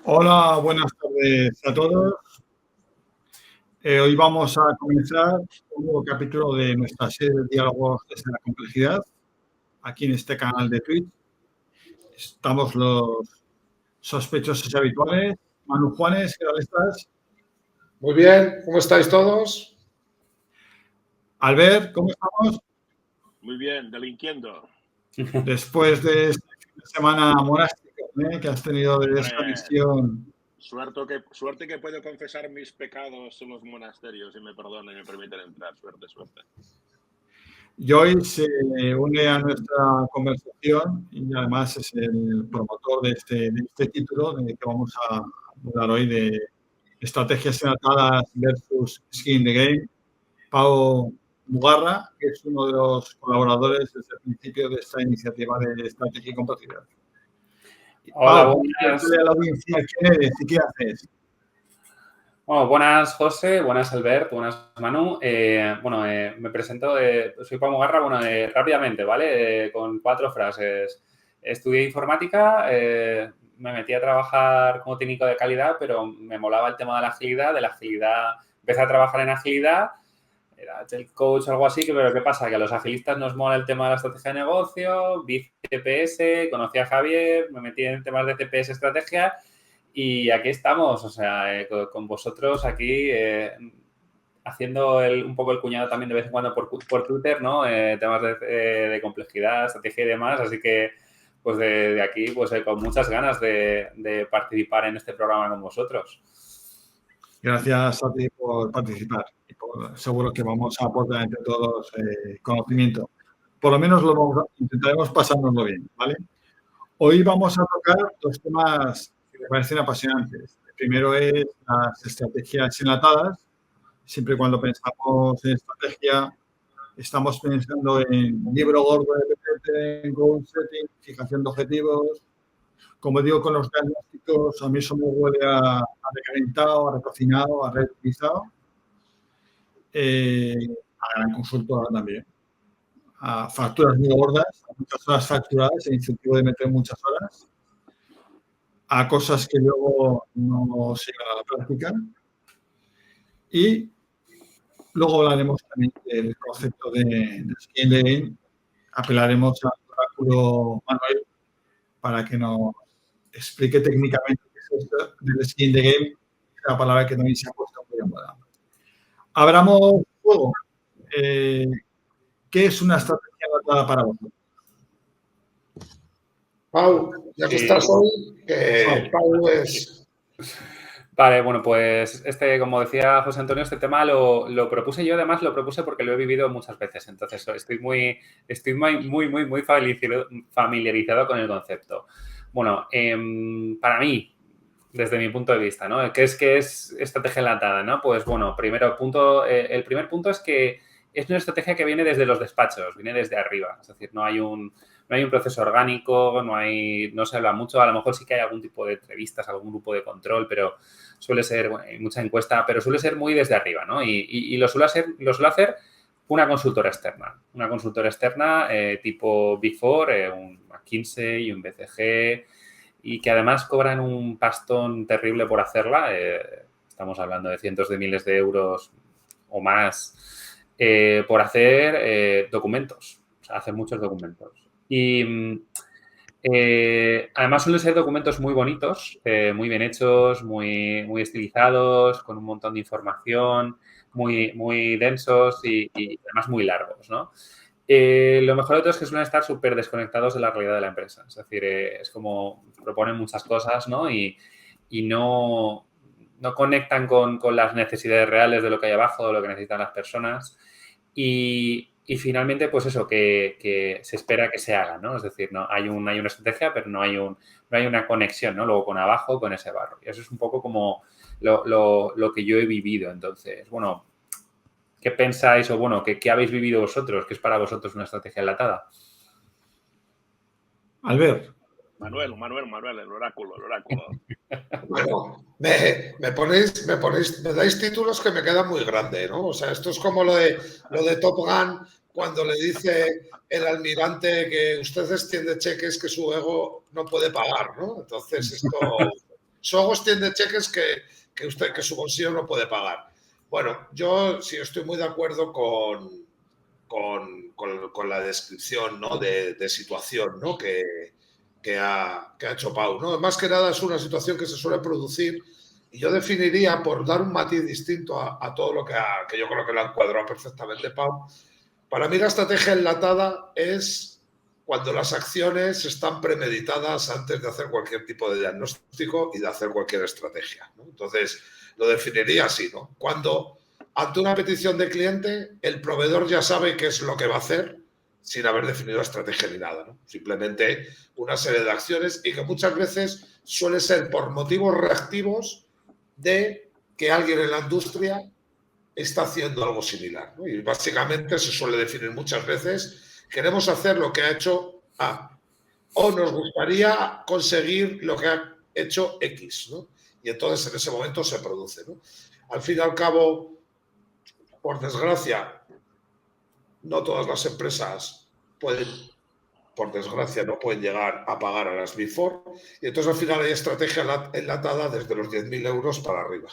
Hola, buenas tardes a todos. Hoy vamos a comenzar un nuevo capítulo de nuestra serie de diálogos desde la complejidad, aquí en este canal de Twitch. Estamos los sospechosos habituales. Manu Juanes, ¿qué tal estás? Muy bien, ¿cómo estáis todos? Albert, ¿cómo estamos? Muy bien, delinquiendo. Después de este fin de semana monástico que has tenido de Hombre, desconexión. Suerte que puedo confesar mis pecados en los monasterios y me perdonen y me permiten entrar. Suerte. Joy se une a nuestra conversación y además es el promotor de este título de que vamos a hablar hoy de estrategias enlatadas versus skin the game. Pau Mugarra, que es uno de los colaboradores desde el principio de esta iniciativa de estrategia y complejidad. Hola, Pau, buenas. cuéntale a la audiencia quién eres y qué haces. Bueno, buenas, José, buenas, Albert, buenas, Manu. Me presento, soy Pau Mugarra, rápidamente, ¿vale? Con 4 frases. Estudié informática, me metí a trabajar como técnico de calidad, pero me molaba el tema de la agilidad, empecé a trabajar en agilidad, era el coach o algo así, pero ¿qué pasa? Que a los agilistas nos mola el tema de la estrategia de negocio, vi CPS, conocí a Javier, me metí en temas de CPS estrategia. Y aquí estamos, o sea, con vosotros aquí haciendo un poco el cuñado también de vez en cuando por Twitter, ¿no? Temas de complejidad, estrategia y demás. Así que, pues de aquí, pues con muchas ganas de participar en este programa con vosotros. Gracias a ti por participar. Seguro que vamos a aportar entre todos conocimiento. Por lo menos intentaremos pasárnoslo bien, ¿vale? Hoy vamos a tocar 2 temas que me parecen apasionantes. El primero es las estrategias enlatadas. Siempre cuando pensamos en estrategia, estamos pensando en libro gordo de PPT, en goal setting, fijación de objetivos. Como digo, con los diagnósticos, a mí eso me huele a recalentado, a recocinado, a reutilizado. A gran consultora también. A facturas muy gordas, a muchas horas facturadas, el incentivo de meter muchas horas. A cosas que luego no se llevan a la práctica. Y luego hablaremos también del concepto de skin the game. Apelaremos al oráculo Manuel para que nos explique técnicamente qué es esto del skin the game, una palabra que también se ha puesto muy en moda. Abramos juego. ¿Qué es una estrategia adaptada para vosotros? Pau, ya que estás hoy, que Pau es... Vale, bueno, pues como decía José Antonio, este tema lo propuse yo, además lo propuse porque lo he vivido muchas veces, entonces estoy muy familiarizado con el concepto. Bueno, para mí, desde mi punto de vista, ¿no? ¿Qué es estrategia enlatada, no? Pues bueno, el primer punto es que es una estrategia que viene desde los despachos, viene desde arriba, es decir, no hay un proceso orgánico, no se habla mucho, a lo mejor sí que hay algún tipo de entrevistas, algún grupo de control, pero suele ser, hay mucha encuesta, pero suele ser muy desde arriba, ¿no? Y lo suele hacer una consultora externa tipo Big Four, un McKinsey y un BCG, y que además cobran un pastón terrible por hacerla. Estamos hablando de cientos de miles de euros o más por hacer documentos, o sea, hacer muchos documentos. Y además suelen ser documentos muy bonitos, muy bien hechos, muy estilizados, con un montón de información, muy densos y además muy largos, ¿no? Lo mejor de todo es que suelen estar súper desconectados de la realidad de la empresa. Es decir, es como proponen muchas cosas, ¿no? Y no conectan con las necesidades reales de lo que hay abajo, de lo que necesitan las personas. Y finalmente, pues eso, que se espera que se haga, ¿no? Es decir, no hay una estrategia, pero no hay una conexión, ¿no? Luego con abajo, con ese barro. Y eso es un poco como lo que yo he vivido. Entonces, bueno, ¿qué pensáis o, bueno, qué habéis vivido vosotros? ¿Qué es para vosotros una estrategia enlatada? Albert. Manuel, el oráculo. Bueno, me dais títulos que me quedan muy grandes, ¿no? O sea, esto es como lo de Top Gun, cuando le dice el almirante que usted extiende cheques que su ego no puede pagar, ¿no? Entonces, esto Luego extiende cheques que su bolsillo no puede pagar. Bueno, yo sí estoy muy de acuerdo con la descripción, ¿no? de situación, ¿no? que ha hecho Pau, ¿no? Más que nada es una situación que se suele producir y yo definiría, por dar un matiz distinto a todo lo que yo creo que lo ha encuadrado perfectamente Pau, para mí la estrategia enlatada es cuando las acciones están premeditadas antes de hacer cualquier tipo de diagnóstico y de hacer cualquier estrategia, ¿no? Entonces, lo definiría así, ¿no? Cuando ante una petición de cliente, el proveedor ya sabe qué es lo que va a hacer sin haber definido estrategia ni nada, ¿no? Simplemente una serie de acciones y que muchas veces suele ser por motivos reactivos de que alguien en la industria está haciendo algo similar, ¿no? Y básicamente se suele definir muchas veces, queremos hacer lo que ha hecho A o nos gustaría conseguir lo que ha hecho X, ¿no? Y entonces en ese momento se produce, ¿no? Al fin y al cabo, por desgracia, no todas las empresas pueden, por desgracia, no pueden llegar a pagar a las Big Four y entonces al final hay estrategia enlatada desde los 10.000 euros para arriba,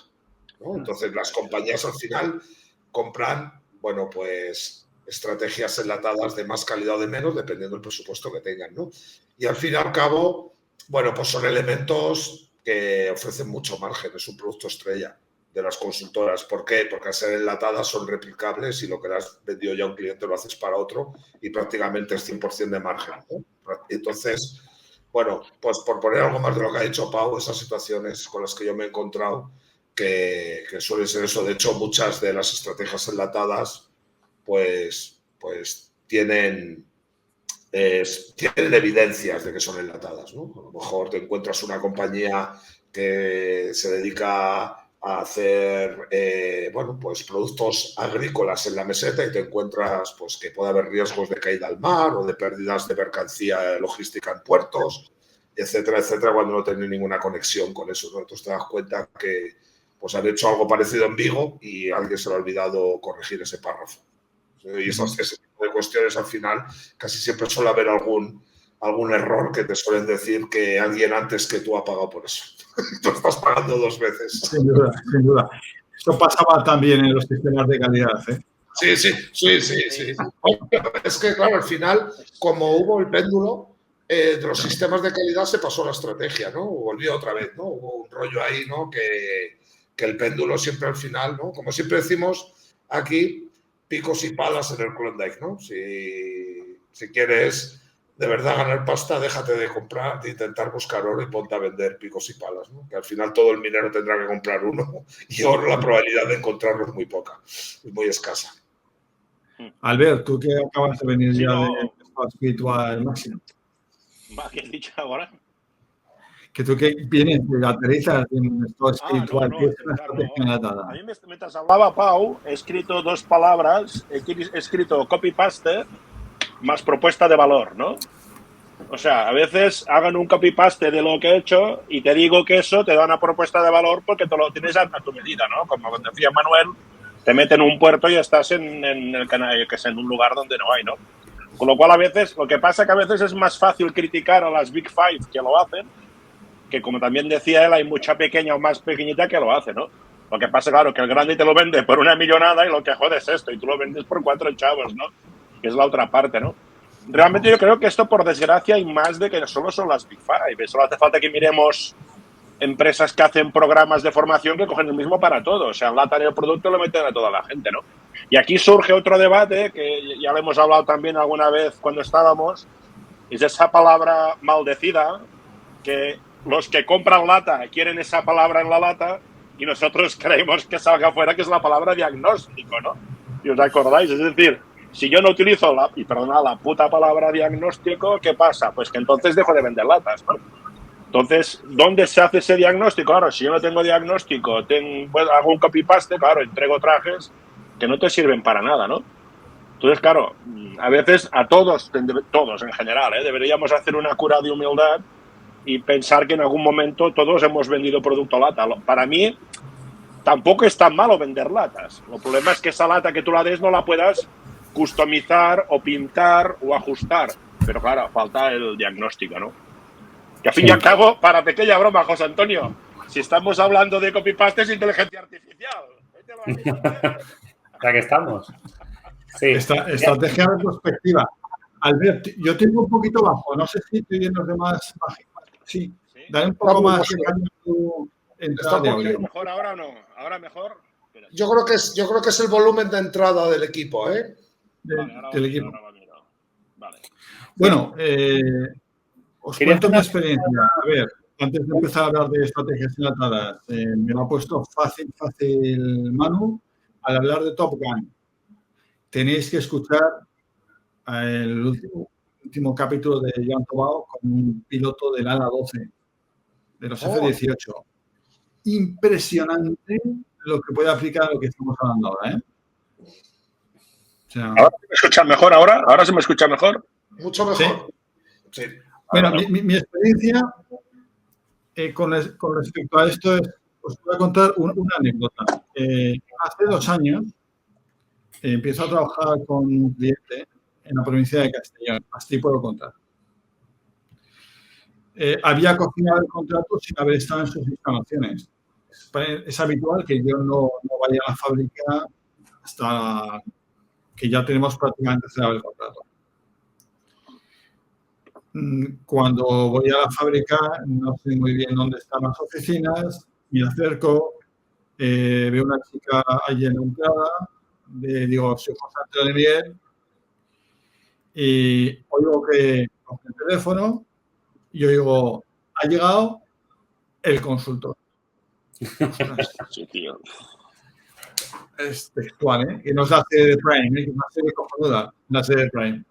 ¿no? Entonces las compañías al final compran, bueno, pues estrategias enlatadas de más calidad o de menos, dependiendo del presupuesto que tengan, ¿no? Y al fin y al cabo, bueno, pues son elementos que ofrecen mucho margen, es un producto estrella de las consultoras. ¿Por qué? Porque al ser enlatadas son replicables y lo que le has vendido ya a un cliente lo haces para otro y prácticamente es 100% de margen, ¿no? Entonces, bueno, pues por poner algo más de lo que ha dicho Pau, esas situaciones con las que yo me he encontrado que suele ser eso. De hecho, muchas de las estrategias enlatadas pues tienen evidencias de que son enlatadas, ¿no? A lo mejor te encuentras una compañía que se dedica a hacer bueno, pues productos agrícolas en la meseta y te encuentras pues que puede haber riesgos de caída al mar o de pérdidas de mercancía logística en puertos, etcétera, etcétera, cuando no tiene ninguna conexión con eso, ¿no? Entonces te das cuenta que pues han hecho algo parecido en Vigo y a alguien se le ha olvidado corregir ese párrafo. Y ese tipo de cuestiones al final casi siempre suele haber algún error que te suelen decir que alguien antes que tú ha pagado por eso. Tú estás pagando 2 veces. Sin duda, sin duda. Esto pasaba también en los sistemas de calidad, ¿eh? Sí. Es que, claro, al final, como hubo el péndulo, de los sistemas de calidad se pasó la estrategia, ¿no? Volvió otra vez, ¿no? Hubo un rollo ahí, ¿no? Que el péndulo siempre al final, ¿no? Como siempre decimos aquí, picos y palas en el Klondike, ¿no? Si quieres de verdad ganar pasta, déjate de comprar, de intentar buscar oro y ponte a vender picos y palas, ¿no? Que al final todo el minero tendrá que comprar uno y oro la probabilidad de encontrarlo es muy poca, es muy escasa. Albert, tú que acabas de venir ya de estado espiritual máximo. ¿Qué has dicho ahora? Que tú que vienes de aterrizas en estado espiritual, ¿qué es una estrategia enlatada? A mí mientras hablaba Pau, he escrito 2 palabras, he escrito copy-paste más propuesta de valor, ¿no? O sea, a veces hagan un copy-paste de lo que he hecho y te digo que eso te da una propuesta de valor porque te lo tienes a tu medida, ¿no? Como cuando decía Manuel, te meten en un puerto y estás en el canal, que es en un lugar donde no hay, ¿no? Con lo cual, a veces, lo que pasa es que a veces es más fácil criticar a las Big Five que lo hacen, que como también decía él, hay mucha pequeña o más pequeñita que lo hace, ¿no? Lo que pasa, claro, que el grande te lo vende por 1 millonada y lo que jode es esto, y tú lo vendes por 4 chavos, ¿no? Que es la otra parte, ¿no? Realmente yo creo que esto, por desgracia, hay más de que solo son las Big Five. Solo hace falta que miremos empresas que hacen programas de formación que cogen el mismo para todos. O sea, enlatan el producto y lo meten a toda la gente, ¿no? Y aquí surge otro debate, que ya lo hemos hablado también alguna vez cuando estábamos, es esa palabra maldecida, que los que compran lata quieren esa palabra en la lata y nosotros creemos que salga afuera, que es la palabra diagnóstico, ¿no? ¿Y os acordáis? Es decir, si yo no utilizo la puta palabra diagnóstico, ¿qué pasa? Pues que entonces dejo de vender latas, ¿no? Entonces, ¿dónde se hace ese diagnóstico? Claro, si yo no tengo diagnóstico, hago un copy-paste, claro, entrego trajes que no te sirven para nada, ¿no? Entonces, claro, a veces a todos en general, deberíamos hacer una cura de humildad y pensar que en algún momento todos hemos vendido producto lata. Para mí, tampoco es tan malo vender latas. El problema es que esa lata que tú la des no la puedas customizar o pintar o ajustar. Pero claro, falta el diagnóstico, ¿no? Que a fin y al cabo, para pequeña broma, José Antonio, Si estamos hablando de copy-paste, es inteligencia artificial. Ya que estamos. Sí. Estrategia retrospectiva. Albert, yo tengo un poquito bajo. No sé si estoy viendo los demás. Sí. Dale un poco más de cambio a tu entrada de audio. ¿Mejor ahora o no? ¿Ahora mejor? Yo creo que es el volumen de entrada del equipo, ¿eh? Del equipo. Vale. Bueno, os cuento mi experiencia. A ver, antes de empezar a hablar de estrategias enlatadas, me lo ha puesto fácil Manu al hablar de Top Gun. Tenéis que escuchar el último capítulo de Joan Tobao con un piloto del ala 12 de los F-18. Impresionante lo que puede aplicar a lo que estamos hablando ahora, ¿eh? O sea, ¿Ahora se me escucha mejor? ¿Ahora se me escucha mejor? Mucho mejor. Sí. Bueno, mi experiencia con respecto a esto es, os voy a contar una anécdota. Hace 2 años empiezo a trabajar con un cliente en la provincia de Castellón. Así puedo contar. Había cocinado el contrato sin haber estado en sus instalaciones. Es habitual que yo no vaya a la fábrica hasta que ya tenemos prácticamente cerrado el contrato. Cuando voy a la fábrica no sé muy bien dónde están las oficinas, me acerco, veo una chica allí en la entrada, le digo, soy José Antonio de Miguel, y oigo que coge el teléfono y oigo, ha llegado el consultor. Sí, tío. Es textual, ¿eh? Que no es la serie de Prime, que es una serie cojonuda, la serie de Prime.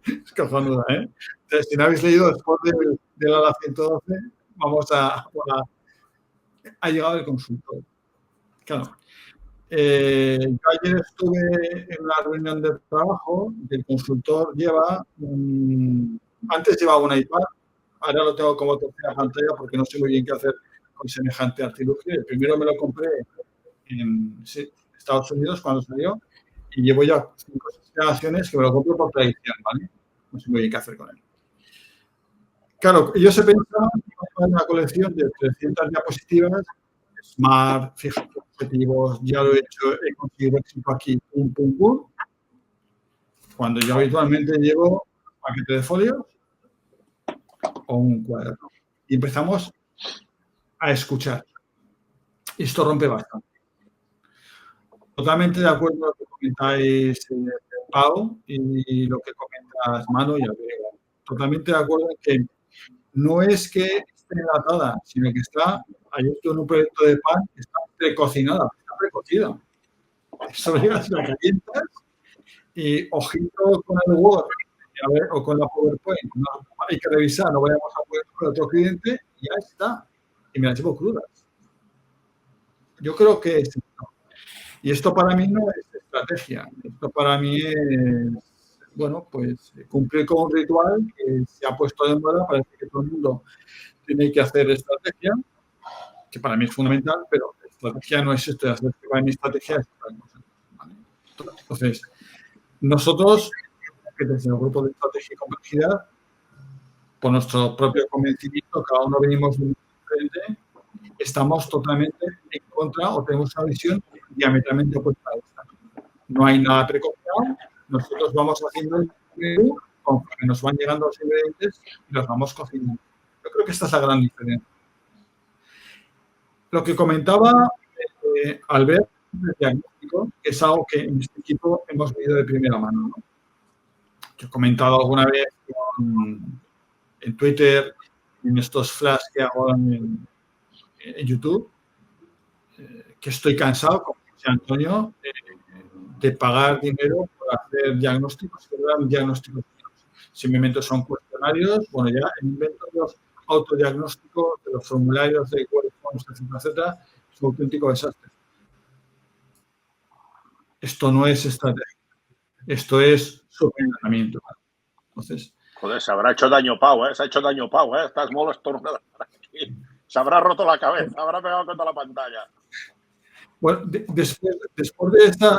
Es cojonuda, ¿eh? Entonces, si no habéis leído después del ala 112, vamos a ha llegado el consultor. Claro. Yo ayer estuve en una reunión de trabajo, el consultor lleva, antes llevaba un iPad, ahora lo tengo como tercera pantalla porque no sé muy bien qué hacer con semejante artilugio. El primero me lo compré en Estados Unidos cuando salió y llevo ya 5 generaciones que me lo compro por tradición, ¿vale? No sé muy bien qué hacer con él. Claro, ellos se pensaban que iba a una colección de 300 diapositivas, Smart, fijos objetivos, ya lo he hecho, he conseguido éxito aquí, pum, pum, pum. Cuando yo habitualmente llevo un paquete de folios o un cuaderno. Y empezamos a escuchar. Esto rompe bastante. Totalmente de acuerdo con lo que comentáis, Pau, y lo que comentas, Manu y Alberto. Totalmente de acuerdo en que no es que esté enlatada, sino que está, ayer estuve en un proyecto de pan, está precocinada, está precocida. Eso llegas, la calientas y ojito con el Word o con la PowerPoint. No, hay que revisar, no vayamos a poner con otro cliente, y ya está. Y me las llevo crudas. Yo creo que es esto. Y esto para mí no es estrategia. Esto para mí es, bueno, pues cumplir con un ritual que se ha puesto de moda. Parece que todo el mundo tiene que hacer estrategia, que para mí es fundamental, pero estrategia no es esto. Para mí estrategia es otra cosa, ¿vale? Entonces, nosotros, que desde el grupo de estrategia y complejidad, por nuestro propio convencimiento, cada uno venimos de un diferente, estamos totalmente en contra o tenemos una visión diametralmente opuesta a esta. No hay nada precocinado, nosotros vamos haciendo el menú conforme nos van llegando los ingredientes y los vamos cocinando. Yo creo que esta es la gran diferencia. Lo que comentaba Albert del diagnóstico, que es algo que en este equipo hemos vivido de primera mano, ¿no? Yo he comentado alguna vez en Twitter, en estos flash que hago en YouTube, que estoy cansado, como dice Antonio, de pagar dinero por hacer diagnósticos, que eran diagnósticos. Simplemente son cuestionarios, bueno, ya invento los autodiagnósticos de los formularios de Google Forms, etcétera, es un auténtico desastre. Esto no es estrategia, esto es subentrenamiento. Entonces, joder, se habrá hecho daño Pau, ¿eh? Se ha hecho daño Pau, ¿eh? Estás molesto. Se habrá roto la cabeza, habrá pegado contra la pantalla. Bueno, después de esta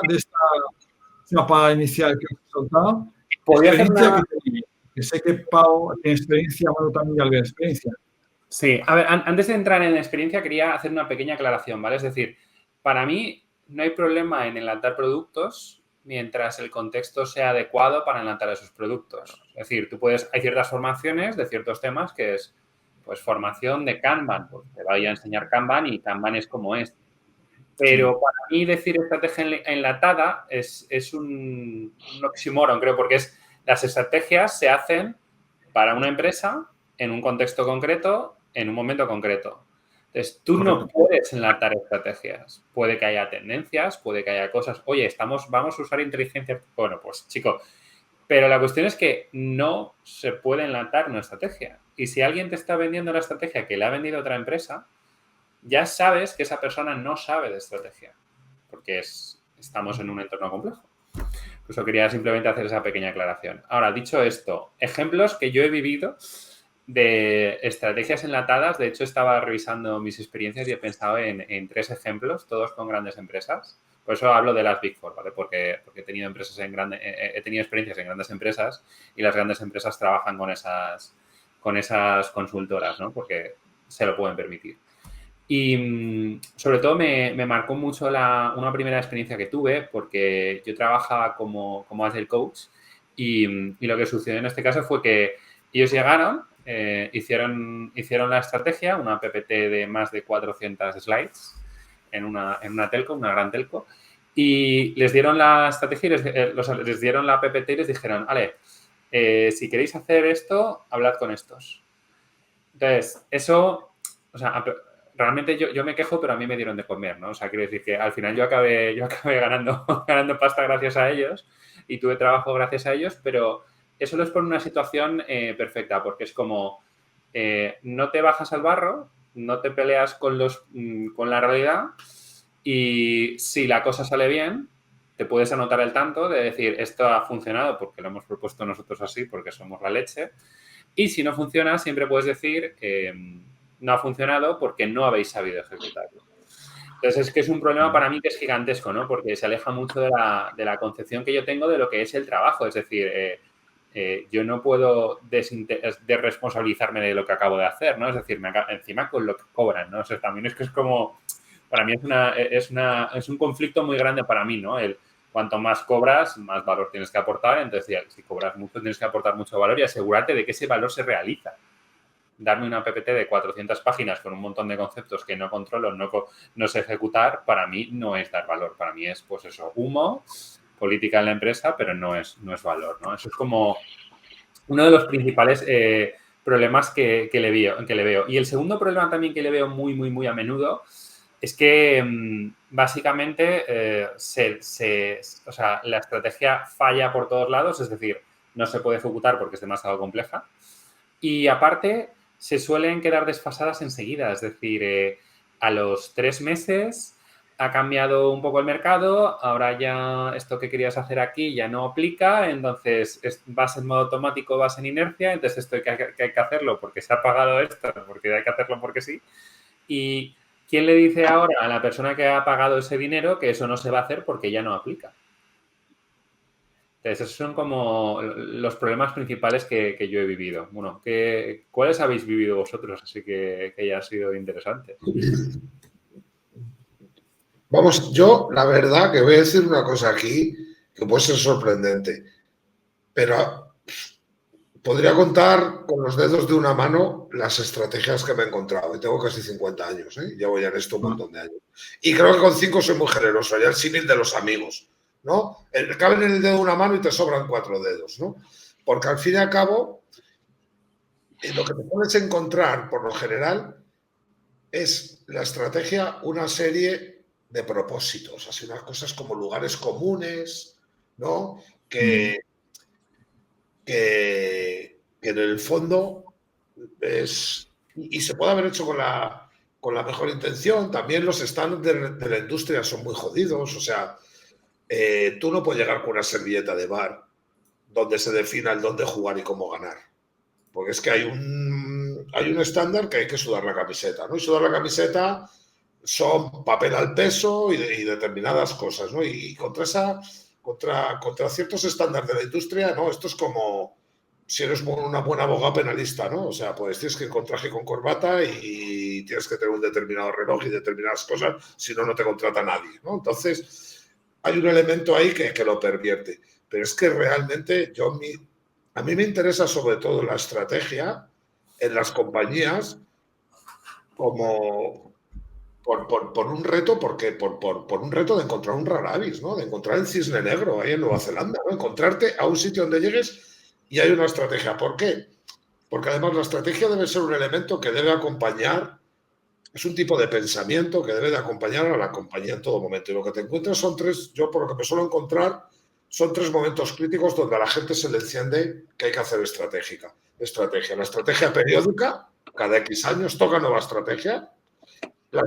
etapa inicial que os he soltado, que sé que Pau tiene experiencia, bueno, también ya había experiencia. Sí, a ver, antes de entrar en experiencia quería hacer una pequeña aclaración, ¿vale? Es decir, para mí no hay problema en enlatar productos mientras el contexto sea adecuado para enlatar esos productos. Es decir, hay ciertas formaciones de ciertos temas que es, pues, formación de Kanban, pues te voy a enseñar Kanban y Kanban es como es. Pero para mí decir estrategia enlatada es un oxímoron, creo, porque las estrategias se hacen para una empresa en un contexto concreto, en un momento concreto. Entonces, tú no puedes enlatar estrategias. Puede que haya tendencias, puede que haya cosas. Oye, vamos a usar inteligencia. Bueno, pues chico, pero la cuestión es que no se puede enlatar una estrategia. Y si alguien te está vendiendo la estrategia que le ha vendido otra empresa, ya sabes que esa persona no sabe de estrategia, porque estamos en un entorno complejo. Por eso quería simplemente hacer esa pequeña aclaración. Ahora, dicho esto, ejemplos que yo he vivido de estrategias enlatadas. De hecho, estaba revisando mis experiencias y he pensado en 3 ejemplos, todos con grandes empresas. Por eso hablo de las Big Four, ¿vale? Porque he tenido he tenido experiencias en grandes empresas y las grandes empresas trabajan con esas consultoras, ¿no? Porque se lo pueden permitir. Y sobre todo me marcó mucho una primera experiencia que tuve porque yo trabajaba como Agile Coach y lo que sucedió en este caso fue que ellos llegaron, hicieron la estrategia, una PPT de más de 400 slides en una telco, una gran telco, y les dieron la estrategia y les dieron la PPT y les dijeron, vale, si queréis hacer esto, hablad con estos. Entonces, eso, o sea, realmente yo me quejo, pero a mí me dieron de comer, ¿no? O sea, quiero decir que al final yo acabé ganando pasta gracias a ellos y tuve trabajo gracias a ellos, pero eso los pone en una situación perfecta, porque es como no te bajas al barro, no te peleas con la realidad y si la cosa sale bien, te puedes anotar el tanto de decir esto ha funcionado porque lo hemos propuesto nosotros así, porque somos la leche. Y si no funciona, siempre puedes decir no ha funcionado porque no habéis sabido ejecutarlo. Entonces, es que es un problema para mí que es gigantesco, ¿no? Porque se aleja mucho de la concepción que yo tengo de lo que es el trabajo. Es decir, yo no puedo desresponsabilizarme de lo que acabo de hacer, ¿no? Es decir, encima con lo que cobran, ¿no? O sea, también es que es como... Para mí es un conflicto muy grande para mí, ¿no? Cuanto más cobras, más valor tienes que aportar. Entonces, si cobras mucho, tienes que aportar mucho valor y asegurarte de que ese valor se realiza. Darme una PPT de 400 páginas con un montón de conceptos que no controlo, no sé ejecutar, para mí no es dar valor. Para mí es, pues eso, humo, política en la empresa, pero no es valor, ¿no? Eso es como uno de los principales problemas que le veo. Y el segundo problema también que le veo muy, muy, muy a menudo es que básicamente o sea, la estrategia falla por todos lados, es decir, no se puede ejecutar porque es demasiado compleja. Y aparte, se suelen quedar desfasadas enseguida, es decir, a los 3 meses ha cambiado un poco el mercado, ahora ya esto que querías hacer aquí ya no aplica, entonces vas en modo automático, vas en inercia, entonces esto que hay que hacerlo porque se ha pagado esto, porque hay que hacerlo porque sí. Y ¿quién le dice ahora a la persona que ha pagado ese dinero que eso no se va a hacer porque ya no aplica? Entonces, esos son como los problemas principales que yo he vivido. Bueno, ¿cuáles habéis vivido vosotros? Así que haya sido interesante. Vamos, yo la verdad que voy a decir una cosa aquí que puede ser sorprendente, pero podría contar con los dedos de una mano las estrategias que me he encontrado. Y tengo casi 50 años, ¿eh? Llevo ya en esto un montón de años. Y creo que con 5 soy muy generoso, ya el símil de los amigos, ¿no? Caben en el dedo de una mano y te sobran 4 dedos, ¿no? Porque al fin y al cabo, lo que te puedes encontrar, por lo general, es la estrategia una serie de propósitos, así unas cosas como lugares comunes, ¿no? Que en el fondo es... Y se puede haber hecho con la mejor intención. También los estándares de la industria son muy jodidos. O sea, tú no puedes llegar con una servilleta de bar donde se defina el dónde jugar y cómo ganar. Porque es que hay un estándar que hay que sudar la camiseta, ¿no? Y sudar la camiseta son papel al peso y determinadas cosas, ¿no? Y contra ciertos estándares de la industria, ¿no? Esto es como si eres una buena abogado penalista, ¿no? O sea, pues tienes que ir con traje y con corbata y tienes que tener un determinado reloj y determinadas cosas, si no, no te contrata nadie, ¿no? Entonces, hay un elemento ahí que lo pervierte. Pero es que realmente a mí me interesa sobre todo la estrategia en las compañías como por un reto, por un reto de encontrar un rara avis, ¿no? De encontrar el cisne negro ahí en Nueva Zelanda, ¿no? Encontrarte a un sitio donde llegues y hay una estrategia. ¿Por qué? Porque además la estrategia debe ser un elemento que debe acompañar, es un tipo de pensamiento que debe de acompañar a la compañía en todo momento. Y lo que te encuentras son tres, yo por lo que me suelo encontrar, son tres momentos críticos donde a la gente se le enciende que hay que hacer estrategia. La estrategia periódica, cada X años toca nueva estrategia. La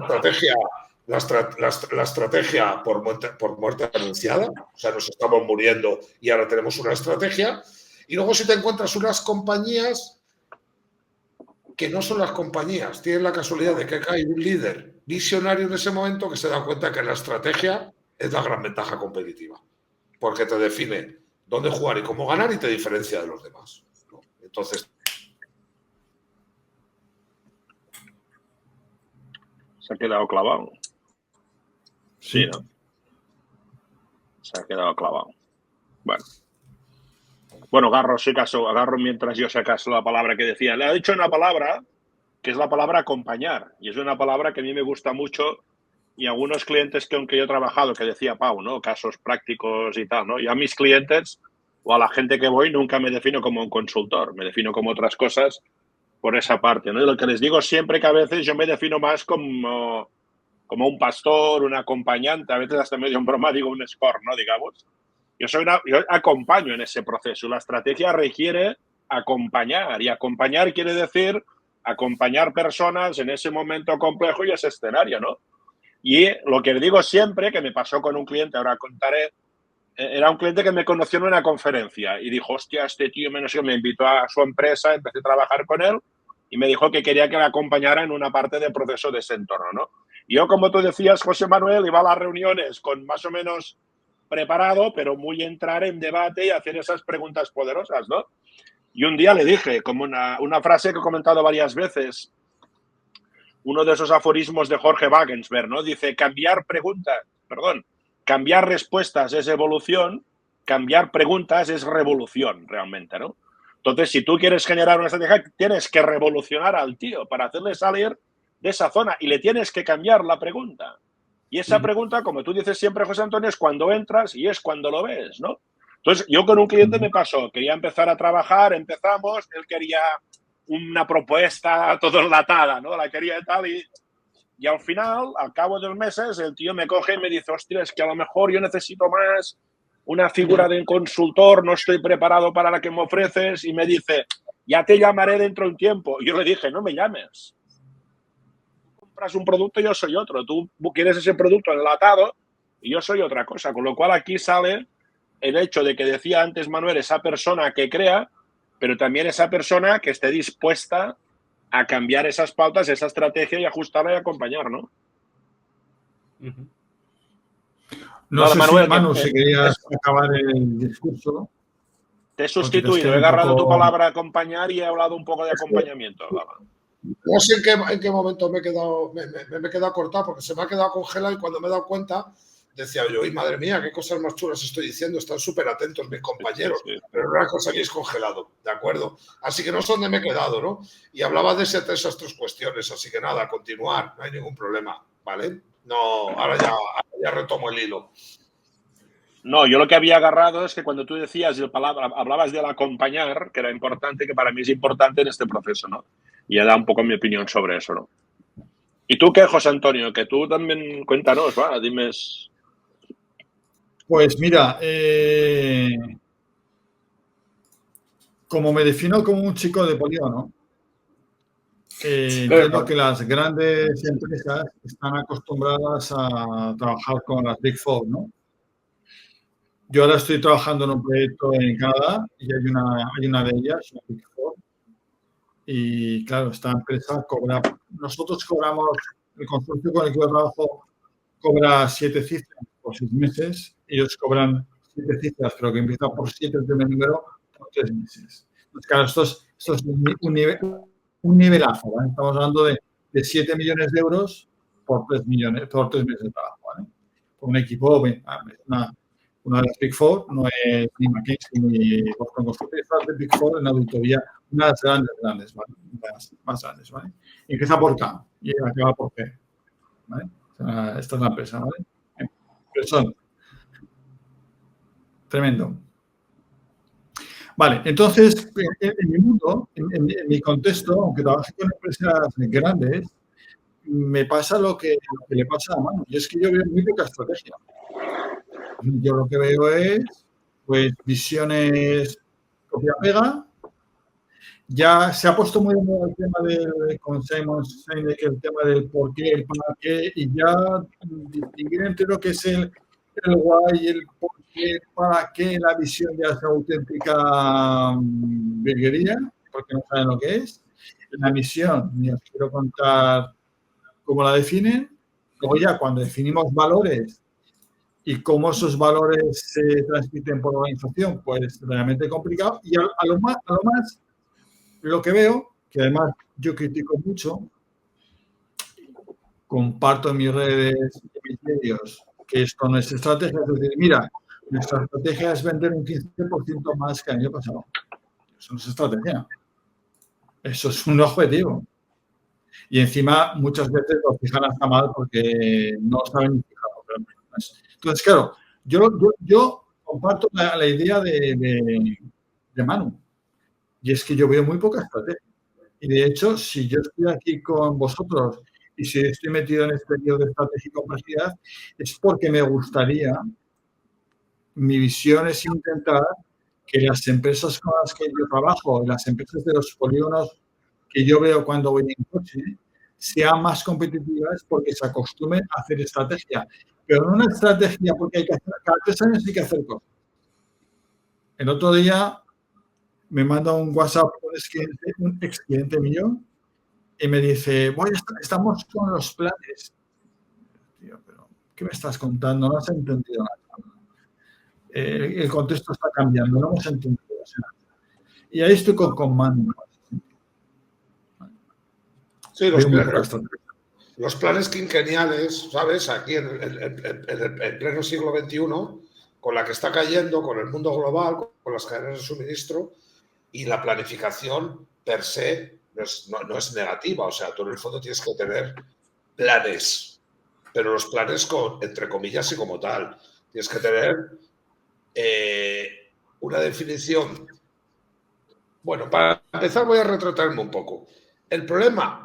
estrategia por muerte anunciada, o sea, nos estamos muriendo y ahora tenemos una estrategia. Y luego si te encuentras unas compañías que no son las compañías, tienen la casualidad de que hay un líder visionario en ese momento que se da cuenta que la estrategia es la gran ventaja competitiva, porque te define dónde jugar y cómo ganar y te diferencia de los demás, ¿no? Entonces... Se ha quedado clavado. Sí, ¿no? Se ha quedado clavado. Bueno, agarro mientras yo sacaso la palabra que decía. Le ha dicho una palabra que es la palabra acompañar. Y es una palabra que a mí me gusta mucho y algunos clientes con que yo he trabajado, que decía Pau, ¿no? Casos prácticos y tal, ¿no? Y a mis clientes o a la gente que voy nunca me defino como un consultor. Me defino como otras cosas por esa parte, ¿no? Y lo que les digo siempre que a veces yo me defino más como un pastor, un acompañante, a veces hasta medio en broma digo un score, ¿no? Digamos. Yo acompaño en ese proceso. La estrategia requiere acompañar y acompañar quiere decir acompañar personas en ese momento complejo y ese escenario, ¿no? Y lo que digo siempre, que me pasó con un cliente, ahora contaré, era un cliente que me conoció en una conferencia y dijo, hostia, este tío me invitó a su empresa, empecé a trabajar con él y me dijo que quería que le acompañara en una parte del proceso de ese entorno, ¿no? Y yo, como tú decías, José Manuel, iba a las reuniones con más o menos preparado, pero muy entrar en debate y hacer esas preguntas poderosas, ¿no? Y un día le dije, como una frase que he comentado varias veces, uno de esos aforismos de Jorge Wagensberg, ¿no? Dice, cambiar respuestas es evolución, cambiar preguntas es revolución, realmente, ¿no? Entonces, si tú quieres generar una estrategia, tienes que revolucionar al tío para hacerle salir de esa zona y le tienes que cambiar la pregunta. Y esa pregunta, como tú dices siempre, José Antonio, es cuando entras y es cuando lo ves, ¿no? Entonces, yo con un cliente me pasó, quería empezar a trabajar, empezamos, él quería una propuesta todo enlatada, ¿no? La quería tal y al final, al cabo de los meses, el tío me coge y me dice, hostia, es que a lo mejor yo necesito más una figura de consultor, no estoy preparado para la que me ofreces y me dice, ya te llamaré dentro de un tiempo. Y yo le dije, no me llames. Compras un producto y yo soy otro. Tú quieres ese producto enlatado y yo soy otra cosa. Con lo cual aquí sale el hecho de que decía antes Manuel, esa persona que crea, pero también esa persona que esté dispuesta a cambiar esas pautas, esa estrategia y ajustarla y acompañar, ¿no? No sé Manuel, si Manu, si querías acabar el discurso. Te he sustituido, he agarrado tu palabra acompañar y he hablado un poco de acompañamiento. No sé en qué momento me he quedado cortado porque se me ha quedado congelado y cuando me he dado cuenta decía yo, ¡ay, madre mía, qué cosas más chulas estoy diciendo! Están súper atentos mis compañeros, pero una cosa que es congelado, ¿de acuerdo? Así que no sé dónde me he quedado, ¿no? Y hablaba de esas tres cuestiones, así que nada, continuar, no hay ningún problema, ¿vale? No, ahora ya retomo el hilo. No, yo lo que había agarrado es que cuando tú decías, hablabas del acompañar, que era importante, que para mí es importante en este proceso, ¿no? Y he dado un poco mi opinión sobre eso, ¿no? ¿Y tú qué, José Antonio? Que tú también cuéntanos, va, dime. Pues mira, como me defino como un chico de polígono, entiendo que las grandes empresas están acostumbradas a trabajar con las Big Four, ¿no? Yo ahora estoy trabajando en un proyecto en Canadá y hay una de ellas, una Big Four, y claro, esta empresa cobra, nosotros cobramos, el consorcio con el que yo trabajo cobra 7 cifras por 6 meses, ellos cobran 7 cifras, pero que empieza por 7 de primer número por 3 meses. Pues claro, esto es un nivelazo, ¿vale? Estamos hablando de 7 millones de euros por 3 meses de trabajo, ¿vale? Por un equipo, una de las Big Four, no es ni McKinsey ni Boston Consulting, es de Big Four en auditoría, una de las grandes, ¿vale? Las más grandes, ¿vale? Y empieza por K y acaba por P, ¿vale? O sea, esta es la empresa, ¿vale? Impresión. Tremendo. Vale, entonces, en mi mundo, en mi contexto, aunque trabaje con empresas grandes, me pasa lo que le pasa a Manu, y es que yo veo muy poca estrategia. Yo lo que veo es, pues, visiones copia-pega. Ya se ha puesto muy de moda el tema con Simon Sinek, el tema del por qué, el para qué, y ya distinguir entre lo que es el why, el por qué, el para qué, la visión ya es auténtica virguería, porque no saben lo que es. La misión, ni os quiero contar cómo la definen. Luego ya cuando definimos valores y cómo esos valores se transmiten por la organización, pues realmente complicado. Y a lo más, lo que veo, que además yo critico mucho, comparto en mis redes, en mis medios, que esto no es estrategia, es decir, mira, nuestra estrategia es vender un 15% más que el año pasado. Eso no es estrategia. Eso es un objetivo. Y encima muchas veces lo fijan hasta mal porque no saben ni fijarlo. Entonces, claro, yo comparto la idea de Manu. Y es que yo veo muy poca estrategia. Y de hecho, si yo estoy aquí con vosotros y si estoy metido en este periodo de estrategia y complejidad, es porque me gustaría, mi visión es intentar que las empresas con las que yo trabajo, las empresas de los polígonos que yo veo cuando voy en coche, sean más competitivas porque se acostumbren a hacer estrategia. Pero no una estrategia porque hay que hacer, cada 3 años hay que hacer cosas. El otro día me manda un WhatsApp un ex cliente mío y me dice, bueno, estamos con los planes. Tío, pero ¿qué me estás contando? No has entendido nada. El contexto está cambiando, no hemos entendido nada. Y ahí estoy con Manu. Sí, los planes quinquenniales, ¿sabes? Aquí en pleno siglo XXI, con la que está cayendo, con el mundo global, con las cadenas de suministro, y la planificación per se no es negativa. O sea, tú en el fondo tienes que tener planes, pero los planes entre comillas y como tal. Tienes que tener una definición. Bueno, para empezar voy a retratarme un poco. El problema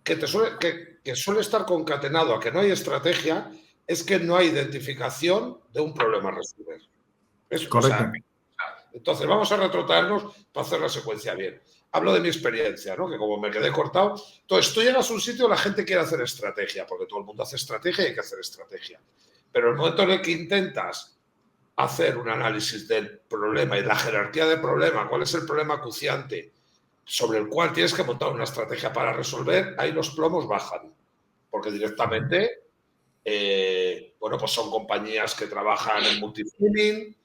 que suele estar concatenado a que no hay estrategia es que no hay identificación de un problema a resolver. Correcto. Entonces, vamos a retrotraernos para hacer la secuencia bien. Hablo de mi experiencia, ¿no? Que como me quedé cortado. Entonces, tú llegas a un sitio y la gente quiere hacer estrategia, porque todo el mundo hace estrategia y hay que hacer estrategia. Pero el momento en el que intentas hacer un análisis del problema y la jerarquía del problema, cuál es el problema acuciante sobre el cual tienes que montar una estrategia para resolver, ahí los plomos bajan. Porque directamente, bueno, pues son compañías que trabajan en multifilming,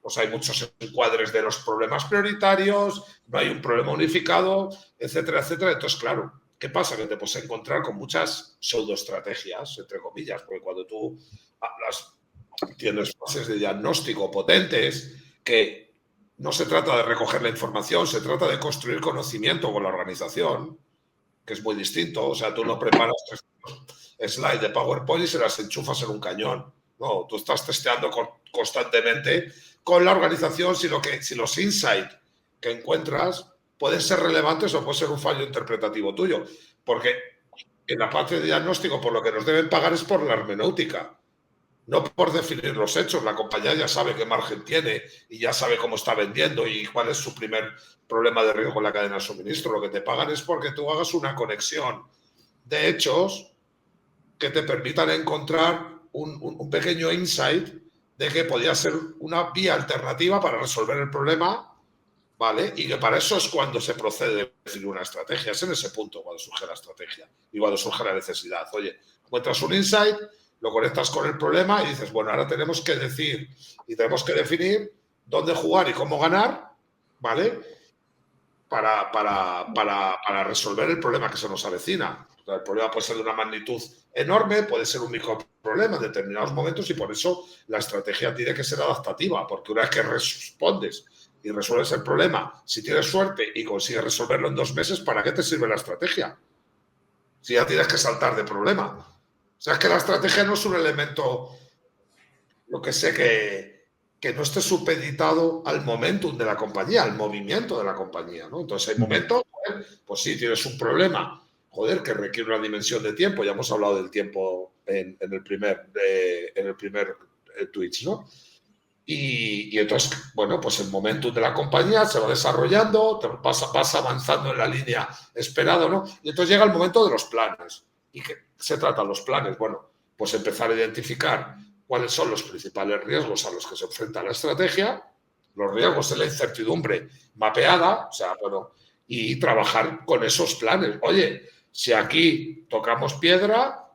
pues hay muchos encuadres de los problemas prioritarios, no hay un problema unificado, etcétera, etcétera. Entonces, claro, ¿qué pasa? Que te puedes encontrar con muchas pseudoestrategias, entre comillas, porque cuando tú tienes fases de diagnóstico potentes, que no se trata de recoger la información, se trata de construir conocimiento con la organización, que es muy distinto. O sea, tú no preparas 300 slides de PowerPoint y se las enchufas en un cañón. No, tú estás testeando constantemente con la organización si los insights que encuentras pueden ser relevantes o puede ser un fallo interpretativo tuyo. Porque en la parte de diagnóstico por lo que nos deben pagar es por la hermenéutica, no por definir los hechos. La compañía ya sabe qué margen tiene y ya sabe cómo está vendiendo y cuál es su primer problema de riesgo en la cadena de suministro. Lo que te pagan es porque tú hagas una conexión de hechos que te permitan encontrar un pequeño insight de que podría ser una vía alternativa para resolver el problema, ¿vale? Y que para eso es cuando se procede a definir una estrategia. Es en ese punto cuando surge la estrategia y cuando surge la necesidad. Oye, encuentras un insight, lo conectas con el problema y dices, bueno, ahora tenemos que decir y tenemos que definir dónde jugar y cómo ganar, ¿vale? para resolver el problema que se nos avecina. O sea, el problema puede ser de una magnitud enorme, puede ser un microproblema en determinados momentos y por eso la estrategia tiene que ser adaptativa, porque una vez que respondes y resuelves el problema, si tienes suerte y consigues resolverlo en 2 meses, ¿para qué te sirve la estrategia? Si ya tienes que saltar de problema. O sea, es que la estrategia no es un elemento, lo que sé, que no esté supeditado al momentum de la compañía, al movimiento de la compañía, ¿no? Entonces hay momentos, pues sí, tienes un problema, joder, que requiere una dimensión de tiempo. Ya hemos hablado del tiempo en el primer Twitch, ¿no? Y entonces, bueno, pues el momentum de la compañía se va desarrollando, vas avanzando en la línea esperada, ¿no? Y entonces llega el momento de los planes. ¿Y qué se tratan los planes? Bueno, pues empezar a identificar cuáles son los principales riesgos a los que se enfrenta la estrategia, los riesgos de la incertidumbre mapeada, o sea, bueno, y trabajar con esos planes. Oye, si aquí tocamos piedra,